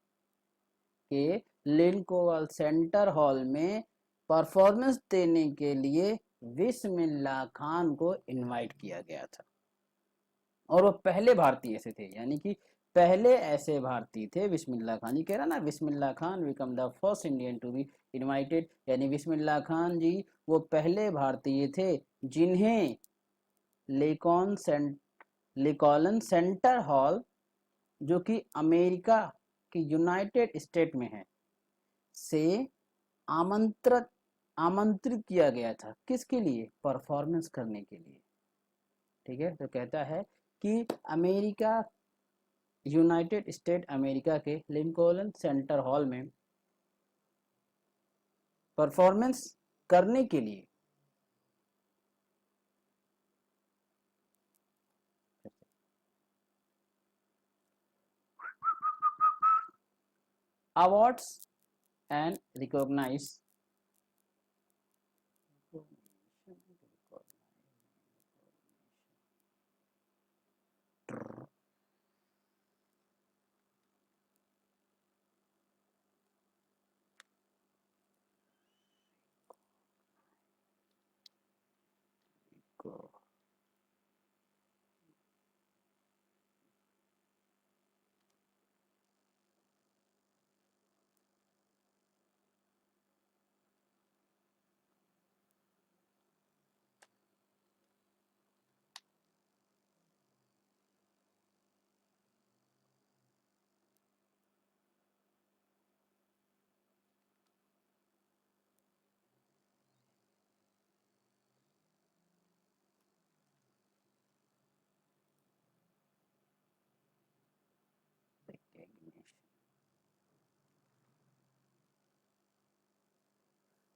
के लिंकोल सेंटर हॉल में परफॉर्मेंस देने के लिए बिस्मिल्लाह खान को इनवाइट किया गया था, और वो पहले भारतीय ऐसे थे, यानी कि पहले ऐसे भारतीय थे बिस्मिल्लाह खान जी, कह रहा ना Bismillah Khan become the first Indian to be invited, यानी बिस्मिल्लाह खान जी वो पहले भारतीय थे जिन्हें Lincoln Center Lincoln Center Hall, जो कि अमेरिका की यूनाइटेड स्टेट में है, से आमंत्रित आमंत्रित किया गया था, किसके लिए, परफॉर्मेंस करने के लिए। ठीक है, तो कहता है कि अमेरिका, यूनाइटेड स्टेट अमेरिका के लिंकोलन सेंटर हॉल में परफॉर्मेंस करने के लिए awards and recognise,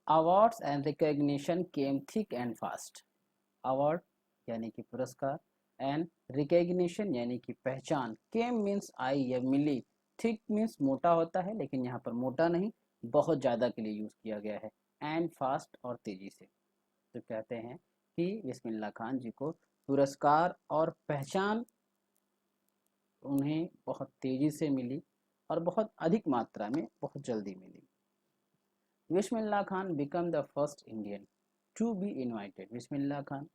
awards and recognition came thick and fast. Award यानी कि पुरस्कार, एंड रिकॉग्निशन यानी कि पहचान, केम मीन्स आई या मिली, थिक मीन्स मोटा होता है लेकिन यहाँ पर मोटा नहीं, बहुत ज़्यादा के लिए यूज़ किया गया है, एंड फास्ट और तेज़ी से। तो कहते हैं कि बिस्मिल्लाह खान जी को पुरस्कार और पहचान उन्हें बहुत तेज़ी से मिली और बहुत अधिक मात्रा में बहुत जल्दी मिली। Bismillah Khan become the first Indian to be invited. Bismillah Khan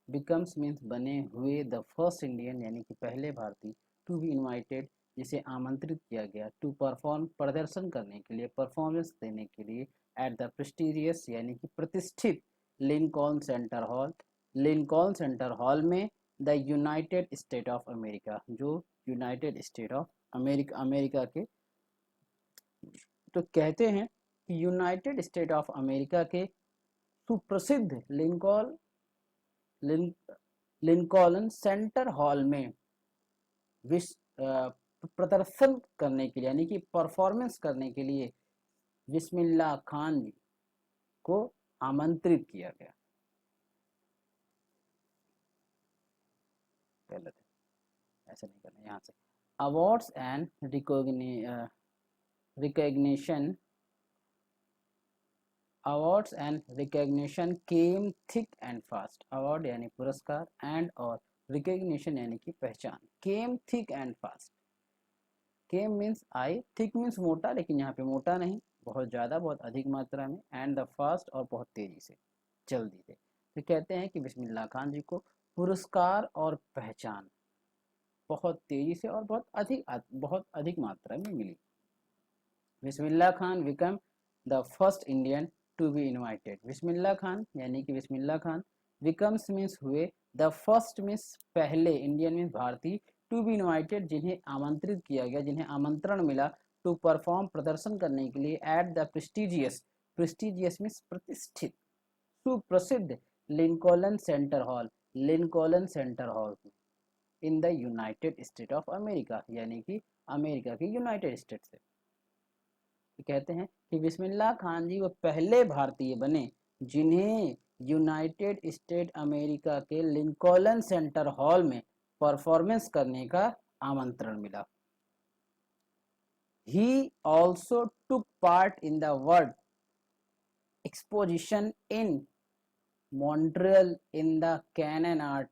becomes means बने हुए, द फर्स्ट इंडियन यानी कि पहले भारतीय, टू बी इनवाइटेड जिसे आमंत्रित किया गया, टू परफॉर्म प्रदर्शन करने के लिए, परफॉर्मेंस देने के लिए, एट द प्रेस्टिजियस यानी कि प्रतिष्ठित Lincoln Center Hall, Lincoln Center hall में, the United State of America, जो United State of America America के, तो कहते हैं कि यूनाइटेड स्टेट ऑफ अमेरिका के सुप्रसिद्ध लिंकॉल्न सेंटर हॉल में प्रदर्शन करने के लिए यानी कि परफॉर्मेंस करने के लिए बिस्मिल्लाह खान जी को आमंत्रित किया गया। गलत है, ऐसा नहीं करना, यहाँ से awards and recognition, awards and recognition came thick and fast. Award यानी पुरस्कार, एंड और रिकॉग्निशन यानी कि पहचान, came thick and fast. Came means आई, थिक मीन्स मोटा लेकिन यहाँ पे मोटा नहीं, बहुत ज़्यादा बहुत अधिक मात्रा में, एंड द फास्ट और बहुत तेज़ी से, जल्दी से। तो कहते हैं कि बिस्मिल्लाह खान जी को पुरस्कार और पहचान बहुत तेज़ी से और बहुत अधिक मात्रा में मिली। Bismillah Khan become the first Indian to be invited. Bismillah Khan यानी कि बिस्मिल्लाह खान, बिकम्स मीन्स हुए, द फर्स्ट मीन्स पहले, इंडियन मीन्स भारतीय, टू बी इनवाइटेड जिन्हें आमंत्रित किया गया, जिन्हें आमंत्रण मिला, टू परफॉर्म प्रदर्शन करने के लिए, at the prestigious, prestigious means प्रतिष्ठित, सुप्रसिद्ध Lincoln Center Hall, Lincoln Center Hall in the United State of America यानी कि अमेरिका के यूनाइटेड स्टेट से। कहते हैं कि बिस्मिल्लाह खान जी वो पहले भारतीय बने जिन्हें यूनाइटेड स्टेट अमेरिका के लिंकॉल्न सेंटर हॉल में परफॉर्मेंस करने का आमंत्रण मिला। He also took part in the World Exposition in Montreal, in the Cannes Art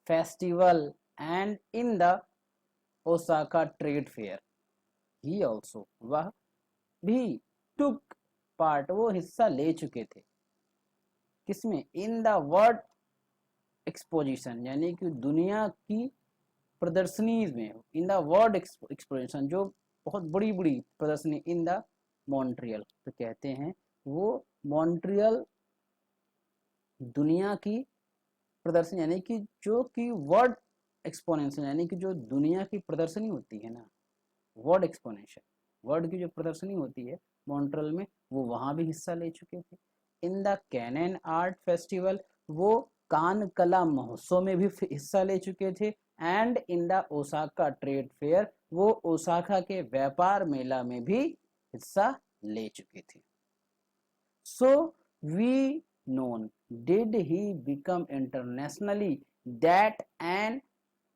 Festival and in the Osaka Trade Fair. He also, वह भी, took part वो हिस्सा ले चुके थे, किसमें, इन द वर्ल्ड एक्सपोजिशन यानी कि दुनिया की प्रदर्शनी में, इन द वर्ल्ड एक्सपोजिशन जो बहुत बड़ी बड़ी प्रदर्शनी, इन द मॉन्ट्रियल। तो कहते हैं वो मॉन्ट्रियल दुनिया की प्रदर्शनी यानी कि जो कि वर्ल्ड एक्सपोनेंशन यानी कि जो दुनिया की प्रदर्शनी होती है ना, वर्ल्ड एक्सपोनेंशन, वर्ल्ड की जो प्रदर्शनी होती है मॉन्ट्रियल में, वो वहाँ भी हिस्सा ले चुके थे। In the cannon art festival, वो कान कला महोत्सव में भी हिस्सा ले चुके थे, and in the Osaka trade fair, वो ओसाका के व्यापार मेला में भी हिस्सा ले चुके थे। So well known did he become internationally that an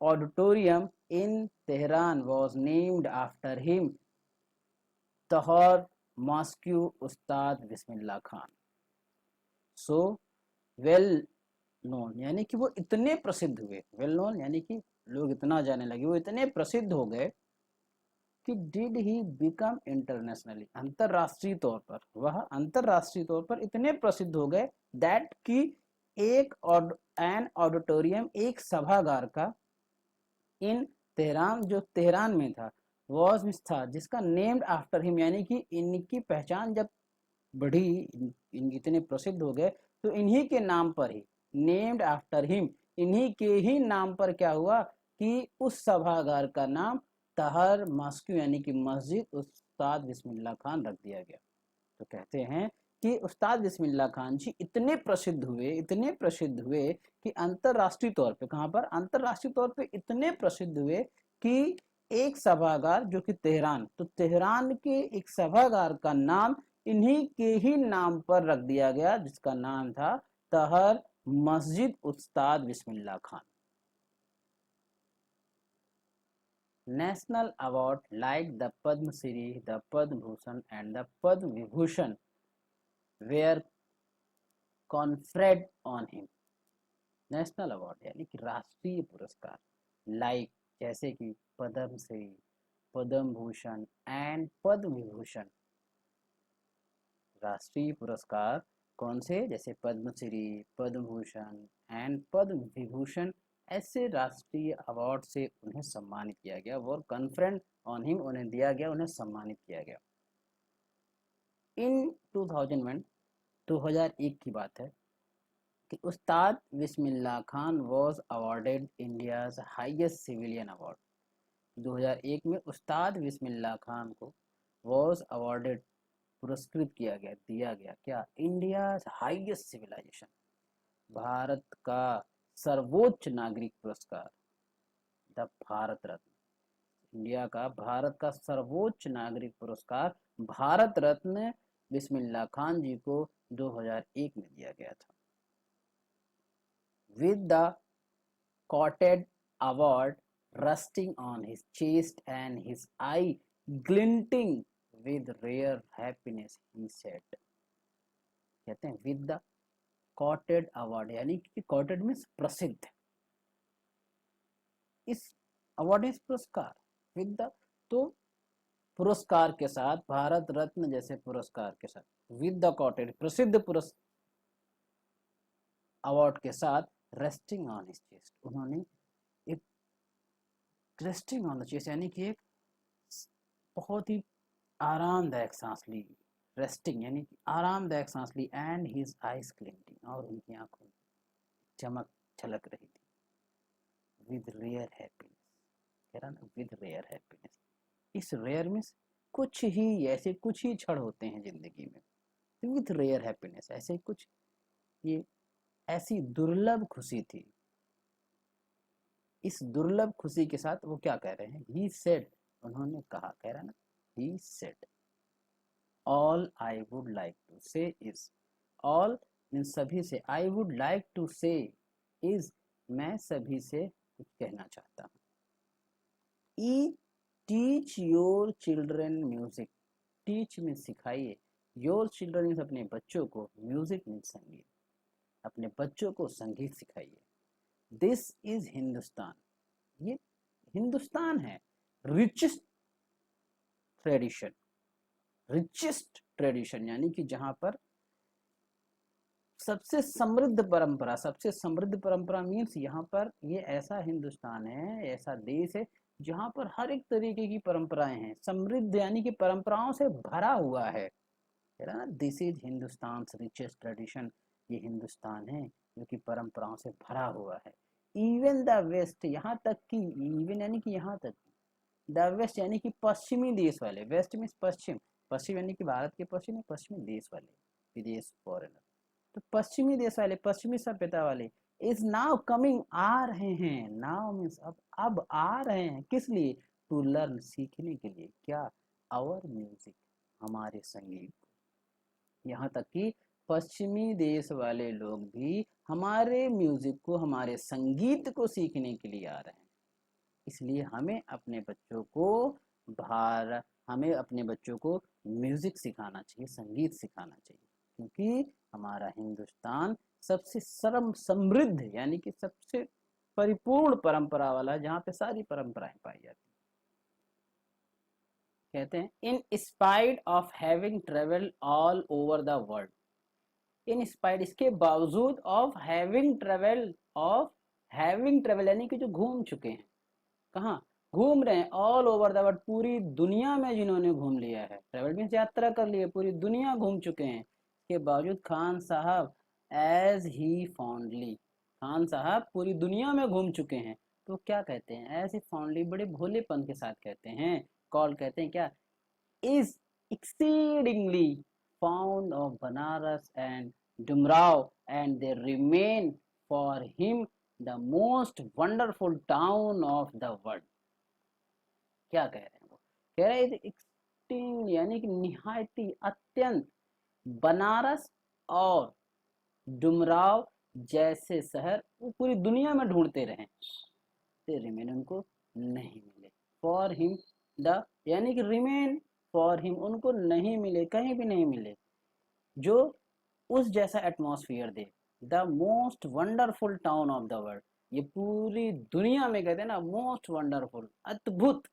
auditorium in Tehran was named after him, Tehran mosque Ustad Bismillah Khan. So well known यानी कि वो इतने प्रसिद्ध हुए, वेल नोन यानी कि लोग इतना जाने लगे, वो इतने प्रसिद्ध हो गए कि डिड ही बिकम इंटरनेशनली, अंतरराष्ट्रीय तौर पर, वह अंतरराष्ट्रीय तौर पर इतने प्रसिद्ध हो गए, दैट कि एक एन ऑडिटोरियम, एक सभागार का, इन तेहरान जो तेहरान में था, वॉज मिस था जिसका नेम्ड आफ्टर हिम यानी कि इनकी पहचान जब बढ़ी, इतने प्रसिद्ध हो गए तो इन्हीं के नाम पर ही, नेम्ड आफ्टर हिम, इन्हीं के ही नाम पर क्या हुआ कि उस सभागार का नाम तहर मॉस्क्यू यानी कि मस्जिद उस्ताद बिस्मिल्लाह खान रख दिया गया। तो कहते हैं कि उस्ताद बिस्मिल्लाह खान जी इतने प्रसिद्ध हुए कि अंतरराष्ट्रीय तौर पे, कहाँ पर, अंतरराष्ट्रीय तौर पे इतने प्रसिद्ध हुए कि एक सभागार जो कि तेहरान, तो तेहरान के एक सभागार का नाम इन्हीं के ही नाम पर रख दिया गया, जिसका नाम था तहर मस्जिद उस्ताद Bismillah Khan. National award like the Padma Shri, the Padma Bhushan and the Padma Vibhushan were conferred on him. National award यानी कि राष्ट्रीय पुरस्कार, लाइक जैसे कि पद्म श्री, पद्म भूषण एंड पद्म विभूषण। राष्ट्रीय पुरस्कार कौन से? जैसे पद्मश्री, पद्म भूषण एंड पद्म विभूषण, ऐसे राष्ट्रीय अवार्ड से उन्हें सम्मानित किया गया। वो कन्फरेंट ऑन हिम, उन्हें दिया गया, उन्हें सम्मानित किया गया। इन 2001 की बात है कि Ustad Bismillah Khan was awarded India's highest civilian award. 2001 में उस्ताद बिस्मिल्लाह खान को वॉज अवार्डेड, पुरस्कृत किया गया, दिया गया क्या? इंडिया हाईएस्ट सिविलाइजेशन, भारत का सर्वोच्च नागरिक पुरस्कार, द भारत रत्न। इंडिया का, भारत का सर्वोच्च नागरिक पुरस्कार भारत रत्न बिस्मिल्लाह खान जी को 2001 में दिया गया था। With the courted award resting on his chest and his eye glinting with rare happiness, he said। कहते हैं with the courted award, यानी कि courted मीन्स प्रसिद्ध, इस अवार्ड इस पुरस्कार, विद द, तो पुरस्कार के साथ, भारत रत्न जैसे पुरस्कार के साथ, विद द कॉटेड प्रसिद्ध पुरस्कार अवार्ड के साथ, रेस्टिंग ऑन हिज चेस्ट, उन्होंने एक रेस्टिंग ऑन द चेस्ट यानी कि एक बहुत ही आरामदायक सांस ली, रेस्टिंग यानी कि आरामदायक सांस ली, एंड हिज आइज ग्लिंटिंग, और उनकी आंखों में चमक छलक रही थी, विद रेयर हैप्पीनेस, कह रहा ना विद रेयर हैप्पीनेस। इस रेयर में कुछ ही ऐसे कुछ ही क्षण होते हैं जिंदगी में, विद रेयर हैप्पीनेस, ऐसे कुछ, ये ऐसी दुर्लभ खुशी थी। इस दुर्लभ खुशी के साथ वो क्या कह रहे हैं? ही सेड, उन्होंने कहा, कह रहा ना, he said all I would like to say is, all इन सभी से, I would like to say is, मैं सभी से कुछ कहना चाहता हूँ। ई teach your children music, teach में सिखाइए, योर चिल्ड्रन मीन्स अपने बच्चों को, म्यूजिक मीन्स संगीत, अपने बच्चों को संगीत सिखाइए। दिस इज हिंदुस्तान, ये हिंदुस्तान है, रिचेस्ट ट्रेडिशन, रिचेस्ट ट्रेडिशन यानी कि जहां पर सबसे समृद्ध परंपरा, सबसे समृद्ध परंपरा मीन्स यहाँ पर ये ऐसा हिंदुस्तान है, ऐसा देश है जहां पर हर एक तरीके की परंपराएं हैं, समृद्ध यानी कि परंपराओं से भरा हुआ है ना। This is Hindustan richest tradition, ये हिंदुस्तान है जो कि परंपराओं से भरा हुआ है। इवन द वेस्ट, यहाँ तक कि, इवन यानी कि यहाँ तक, द वेस्ट यानी कि पश्चिमी देश वाले, वेस्ट मीन्स पश्चिम, पश्चिम यानी कि भारत के पश्चिम, पश्चिमी देश वाले, विदेश फॉरेनर, तो पश्चिमी देश वाले, पश्चिमी सभ्यता वाले, इज नाउ कमिंग, आ रहे हैं, नाउ मीन्स अब आ रहे हैं, किस लिए? टू लर्न, सीखने के लिए, क्या? आवर म्यूजिक, हमारे संगीत। यहाँ तक कि पश्चिमी देश वाले लोग भी हमारे म्यूजिक को, हमारे संगीत को सीखने के लिए आ रहे हैं। इसलिए हमें अपने बच्चों को हमें अपने बच्चों को म्यूजिक सिखाना चाहिए, संगीत सिखाना चाहिए, क्योंकि हमारा हिंदुस्तान सबसे समृद्ध यानी कि सबसे परिपूर्ण परंपरा वाला, जहाँ पे सारी परंपराएं पाई जाती। कहते हैं in spite of having travelled all over the world, in spite, इसके बावजूद, ऑफ हैविंग ट्रेवल यानी कि जो घूम चुके हैं, कहाँ घूम रहे हैं? ऑल ओवर द वर्ल्ड, पूरी दुनिया में जिन्होंने घूम लिया है, ट्रेवल मीन्स यात्रा कर ली है, पूरी दुनिया घूम चुके हैं, इसके बावजूद खान साहब एज ही फॉन्डली, खान साहब पूरी दुनिया में घूम चुके हैं, तो क्या कहते हैं? एज ही फॉन्डली, बड़े भोलेपन के साथ कहते हैं, कॉल कहते हैं क्या? Is exceedingly fond of Banaras and Dumrao, and they remain for him the most wonderful town of the world। क्या कह रहे हैं वो? कह रहे हैं एक्सट्रीम यानी कि निहायती अत्यंत बनारस और डुमराव जैसे शहर वो पूरी दुनिया में ढूंढते रहे, ते रिमेन उनको नहीं मिले। फॉर हिम द यानी कि रिमेन फॉर हिम उनको नहीं मिले, कहीं भी नहीं मिले जो उस जैसा atmosphere they. The most wonderful town of the world, ये पूरी दुनिया में कहते हैं ना मोस्ट वंडरफुल, अद्भुत,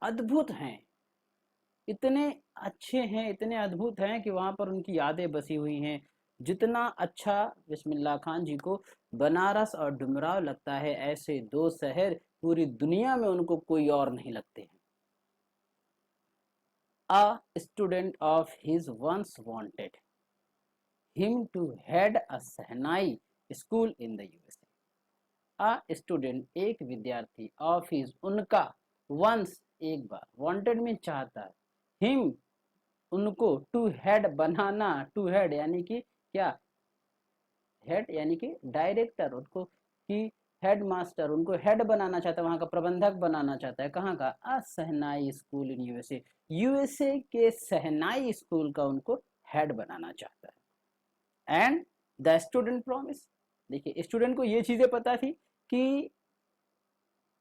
अद्भुत हैं, इतने अच्छे हैं, इतने अद्भुत हैं कि वहां पर उनकी यादें बसी हुई हैं। जितना अच्छा बिस्मिल्लाह खान जी को बनारस और डुमराव लगता है, ऐसे दो शहर पूरी दुनिया में उनको कोई और नहीं लगते हैं। A student of his once wanted him to head a Sahnai school in the USA. A student एक विद्यार्थी of his उनका once एक बार wanted में चाहता है, him उनको टू हेड बनाना, टू हेड यानी कि क्या, हेड यानी कि डायरेक्टर, उनको कि हेड मास्टर, उनको हेड बनाना चाहता है, वहां का प्रबंधक बनाना चाहता है। कहाँ का? सहनाई स्कूल इन यूएसए, यूएसए के सहनाई स्कूल का उनको हेड बनाना चाहता है। एंड द स्टूडेंट प्रॉमिस, देखिए स्टूडेंट को ये चीजें पता थी कि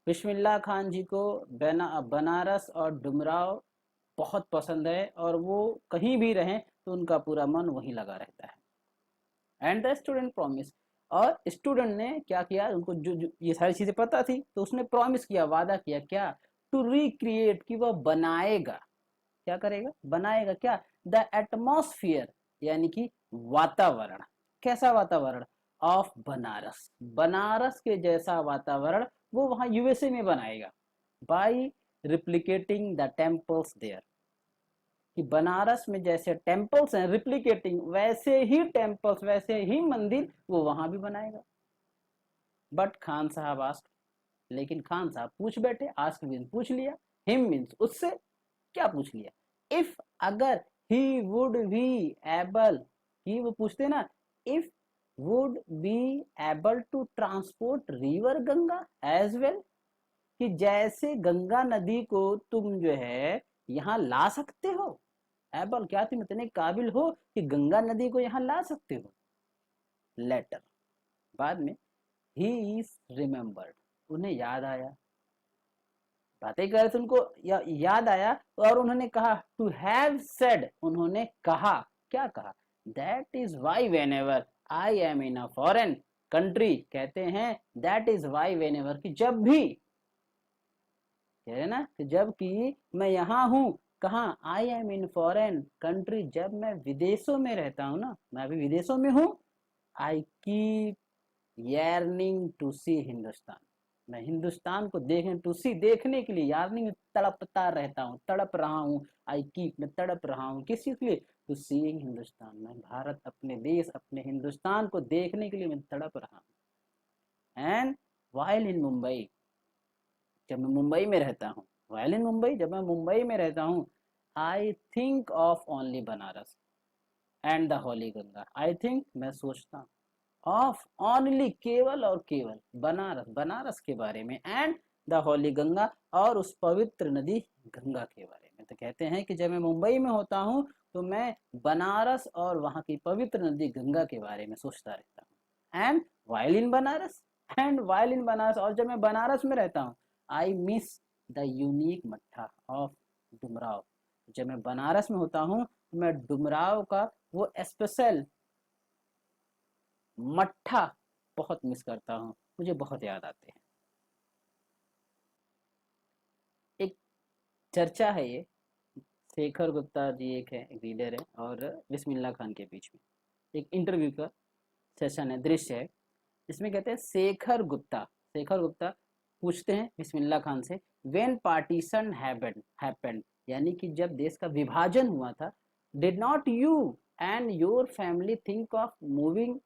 बिस्मिल्लाह खान जी को बनारस और डुमराव बहुत पसंद है और वो कहीं भी रहें तो उनका पूरा मन वहीं लगा रहता है। एंड द स्टूडेंट प्रॉमिस, और स्टूडेंट ने क्या किया, उनको जो ये सारी चीजें पता थी तो उसने प्रॉमिस किया, वादा किया, क्या? टू रिक्रिएट, कि वह बनाएगा, क्या करेगा? बनाएगा क्या? द एटमॉस्फियर यानी कि वातावरण, कैसा वातावरण? ऑफ बनारस, बनारस के जैसा वातावरण वो वहां यूएसए में बनाएगा। By replicating the temples there, कि बनारस में जैसे टेम्पल्स हैं, रिप्लिकेटिंग वैसे ही टेम्पल्स, वैसे ही मंदिर वो वहां भी बनाएगा। बट खान साहब आस्क, लेकिन खान साहब पूछ बैठे, आस्क मीन पूछ लिया, हिम मीन्स उससे, क्या पूछ लिया? इफ अगर, ही वुड बी एबल, कि वो पूछते ना, if would be able to transport river Ganga as well, कि जैसे गंगा नदी को तुम जो है यहाँ ला सकते हो, एबल क्या तुम इतने काबिल हो कि गंगा नदी को यहाँ ला सकते हो। लेटर, बाद में, ही इज रिमेम्बर्ड, उन्हें याद आया, बातें कर रहे थे उनको याद आया, और उन्होंने कहा, टू हैव सेड, उन्होंने कहा, क्या कहा? That is why when ever I am in a foreign country, कहते हैं that is why when ever, कि जब भी, कह रहे ना कि जब कि मैं यहाँ हूँ, कहाँ? I am in foreign country, जब मैं विदेशों में रहता हूँ ना, मैं अभी विदेशों में हूँ। आई कीप yearning टू सी हिंदुस्तान, मैं हिंदुस्तान को देखने, टू सी देखने के लिए, यार्निंग तड़पता रहता हूँ, तड़प रहा हूँ। आई कीप मैं तड़प रहा हूँ, किस चीज के लिए? टू सीइंग हिंदुस्तान, मैं भारत, अपने देश, अपने हिंदुस्तान को देखने के लिए मैं तड़प रहा हूँ। एंड वाइल इन मुंबई, जब मैं मुंबई में रहता हूँ, वाइल इन मुंबई, जब मैं मुंबई में रहता हूँ, I think of only Banaras and the Holi Ganga, I think मैं सोचता हूँ, ऑफ ओनली केवल और केवल बनारस, बनारस के बारे में, एंड द होली गंगा और उस पवित्र नदी गंगा के बारे में। तो कहते हैं कि जब मैं मुंबई में होता हूँ तो मैं बनारस और वहां की पवित्र नदी गंगा के बारे में सोचता रहता हूँ। And while in Banaras, and while in Banaras, और जब मैं बनारस में रहता हूँ, आई मिस द यूनिक मट्ठा ऑफ डुमराव, जब मैं बनारस में होता हूँ तो मैं डुमराव का वो स्पेशल मट्ठा बहुत मिस करता हूँ, मुझे बहुत याद आते हैं। एक चर्चा है ये, शेखर गुप्ता जी एक है, एक लीडर है, और बिस्मिल्लाह खान के बीच में एक इंटरव्यू का सेशन है, दृश्य है। इसमें कहते हैं शेखर गुप्ता पूछते हैं बिस्मिल्लाह खान से, व्हेन पार्टीशन हैपेंड, यानी कि जब देश का विभाजन हुआ था, did not you and your family think of moving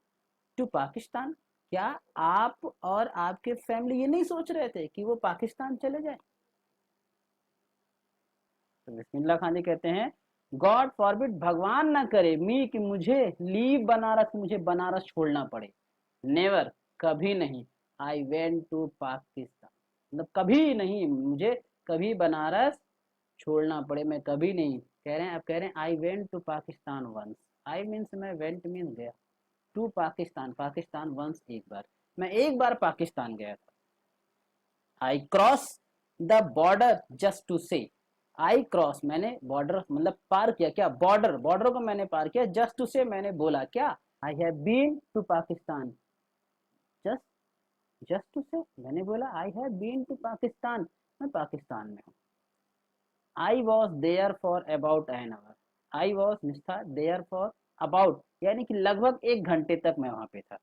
to Pakistan, क्या आप और आपके फैमिली ये नहीं सोच रहे थे कि वो पाकिस्तान चले जाए? तो बिस्मिल्लाह खान जी कहते हैं, गॉड फॉरबिड, भगवान ना करे, मी कि मुझे लीव बनारस, मुझे बनारस छोड़ना पड़े, नेवर, कभी नहीं, आई वेंट टू पाकिस्तान, मतलब कभी नहीं, मुझे कभी बनारस छोड़ना पड़े, मैं कभी नहीं। कह रहे हैं, अब कह रहे हैं I went to Pakistan once. I means मैं, वेंट मीन्स गया, टू पाकिस्तान, पाकिस्तान वंस एक बार, मैं एक बार पाकिस्तान गया था। I cross the border just to say, I cross मैंने बॉर्डर मतलब पार किया, क्या बॉर्डर, बॉर्डर को मैंने पार किया, जस्ट टू से मैंने बोला क्या, I have been to Pakistan, just just to से मैंने बोला I have been to Pakistan, मैं पाकिस्तान में हूँ। I was there for about an hour, I was निष्ठा देयर फॉर अबाउट यानी कि लगभग एक घंटे तक मैं वहां पे था।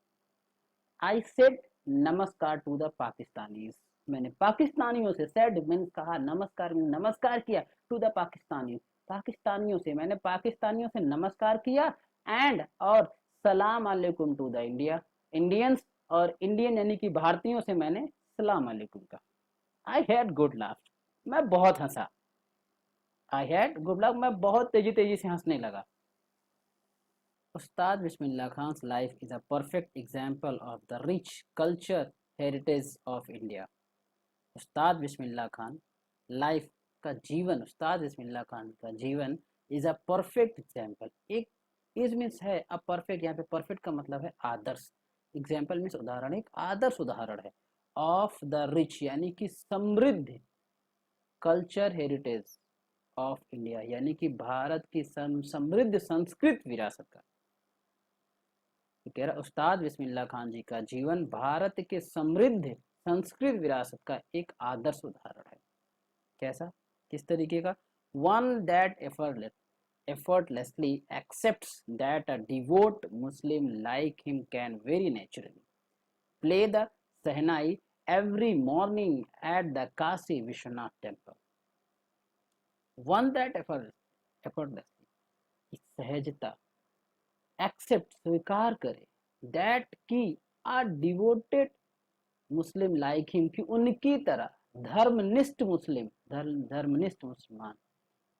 आई सेड नमस्कार टू द पाकिस्तानीज, मैंने पाकिस्तानियों से, सेड मीन्स कहा, नमस्कार मीन्स नमस्कार किया, टू द पाकिस्तानी, पाकिस्तानियों से, मैंने पाकिस्तानियों से नमस्कार किया, एंड और सलाम अलैकुम टू द इंडिया, इंडियंस, और इंडियन यानी कि भारतीयों से मैंने सलाम अलैकुम कहा। आई हैड गुड लाफ, मैं बहुत हंसा, आई हैड गुड लाफ, मैं बहुत तेजी तेजी से हंसने लगा। Ustad Bismillah Khan's life is a perfect example of the rich culture heritage of India. Ustad Bismillah Khan life का जीवन, उस्ताद बिस्मिल्लाह खान का जीवन इज अ परफेक्ट एग्जाम्पल, एक इज मीन्स है, अ परफेक्ट, यहाँ पे परफेक्ट का मतलब है आदर्श, एग्जाम्पल मीन्स उदाहरण, एक आदर्श उदाहरण है, ऑफ द रिच यानी कि समृद्ध, कल्चर हेरिटेज ऑफ इंडिया यानी कि भारत की समृद्ध संस्कृत विरासत का। तो कह रहा उस्ताद बिस्मिल्लाह खान जी का जीवन भारत के समृद्ध संस्कृत विरासत का एक आदर्श उदाहरण है। कैसा, किस तरीके का, one that effortlessly accepts that a devout Muslim like him can very naturally play the Sahnai every morning at the Kashi Vishwanath temple. One that effortlessly, सहजता, एक्सेप्ट स्वीकार करे, दैट की, आ डिवोटेड मुस्लिम लाइक हिम की उनकी तरह, धर्मनिष्ठ मुस्लिम, धर्मनिष्ठ मुसलमान,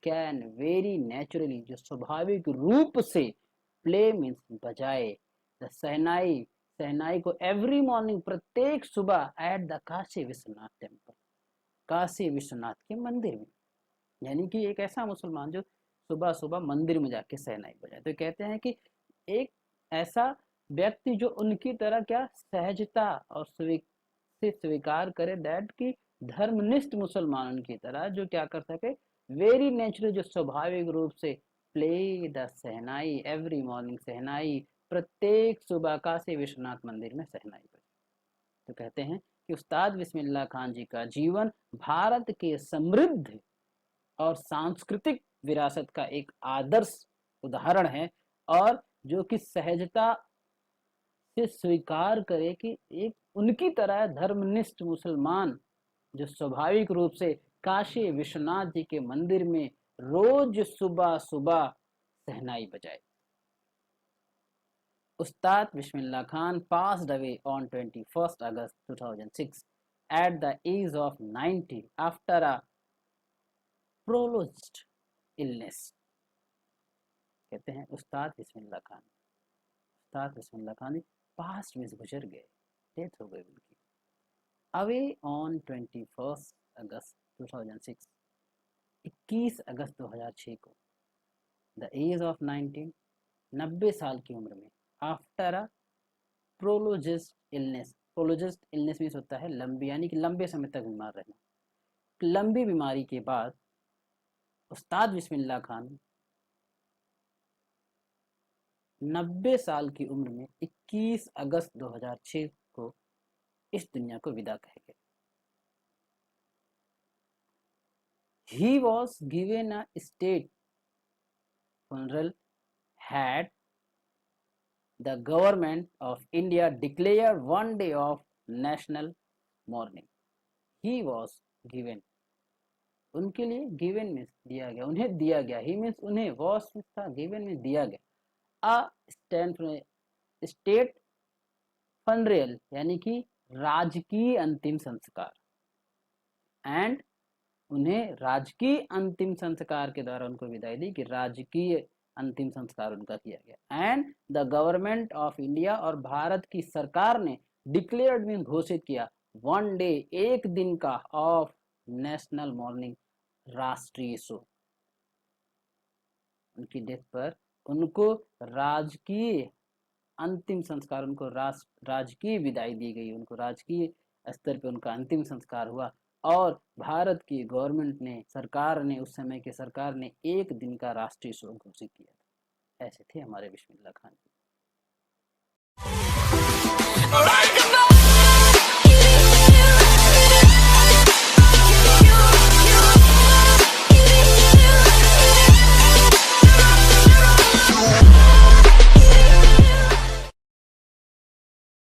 can very naturally जो स्वाभाविक रूप से, प्ले मीन्स बजाए, द सहनाई, सहनाई को एवरी मॉर्निंग प्रत्येक सुबह, at the Kashi Vishwanath temple, Kashi Vishwanath के मंदिर में, यानी कि एक ऐसा मुसलमान जो सुबह सुबह मंदिर में जाके सहनाई बजाए। तो कहते हैं कि एक ऐसा व्यक्ति जो उनकी तरह क्या सहजता और से स्वीकार करे, दैट की धर्मनिष्ठ मुसलमानों की तरह जो क्या कर सके, वेरी नेचुरल जो स्वाभाविक रूप से, play the shehnai every morning, shehnai प्रत्येक सुबह काशी विश्वनाथ मंदिर में सहनाई बजे। तो कहते हैं कि उस्ताद बिस्मिल्लाह खान जी का जीवन भारत के समृद्ध और सांस्कृतिक विरासत का एक आदर्श उदाहरण है, और जो कि सहजता से स्वीकार करे कि एक उनकी तरह धर्मनिष्ठ मुसलमान जो स्वाभाविक रूप से काशी विश्वनाथ जी के मंदिर में रोज सुबह सुबह सहनाई बजाए। उस्ताद Bismillah Khan passed away on 21st August 2006 at the age of 90 after a prolonged illness। कहते हैं उस्ताद बिस्मिल्लाह खान, उस्ताद बिस्मिल्लाह खान पास्ट में गुजर गए, डेथ हो गई उनकी, अवे ऑन 21 अगस्त 2006, 21 अगस्त 2006 को, द एज ऑफ 19, 90 साल की उम्र में, after a prolonged illness, prolonged illness means होता है लंबी, यानी कि लंबे समय तक बीमार रहना, लंबी बीमारी के बाद उस्ताद बिस्मिल्लाह खान 90 साल की उम्र में 21 अगस्त 2006 को इस दुनिया को विदा कह गए। He was given a state funeral had the government of India declared one day of national mourning. He was given, उनके लिए given means दिया गया, उन्हें दिया गया, he means उन्हें, was means था, given means दिया गया, a state funeral यानी कि राजकीय अंतिम संस्कार, एंड उन्हें राजकीय अंतिम संस्कार के द्वारा उनको विदाई दी, कि राजकीय अंतिम संस्कार उनका किया गया, and the government of India, और भारत की सरकार ने डिक्लेयर्ड मीन घोषित किया, वन डे एक दिन का, ऑफ नेशनल मॉर्निंग राष्ट्रीय शोक। उनकी डेथ पर उनको राजकीय अंतिम संस्कार, उनको राजकीय विदाई दी गई, उनको राजकीय स्तर पे उनका अंतिम संस्कार हुआ। और भारत की गवर्नमेंट ने, सरकार ने, उस समय की सरकार ने 1 दिन का राष्ट्रीय शोक घोषित किया था। ऐसे थे हमारे बिस्मिल्लाह खान।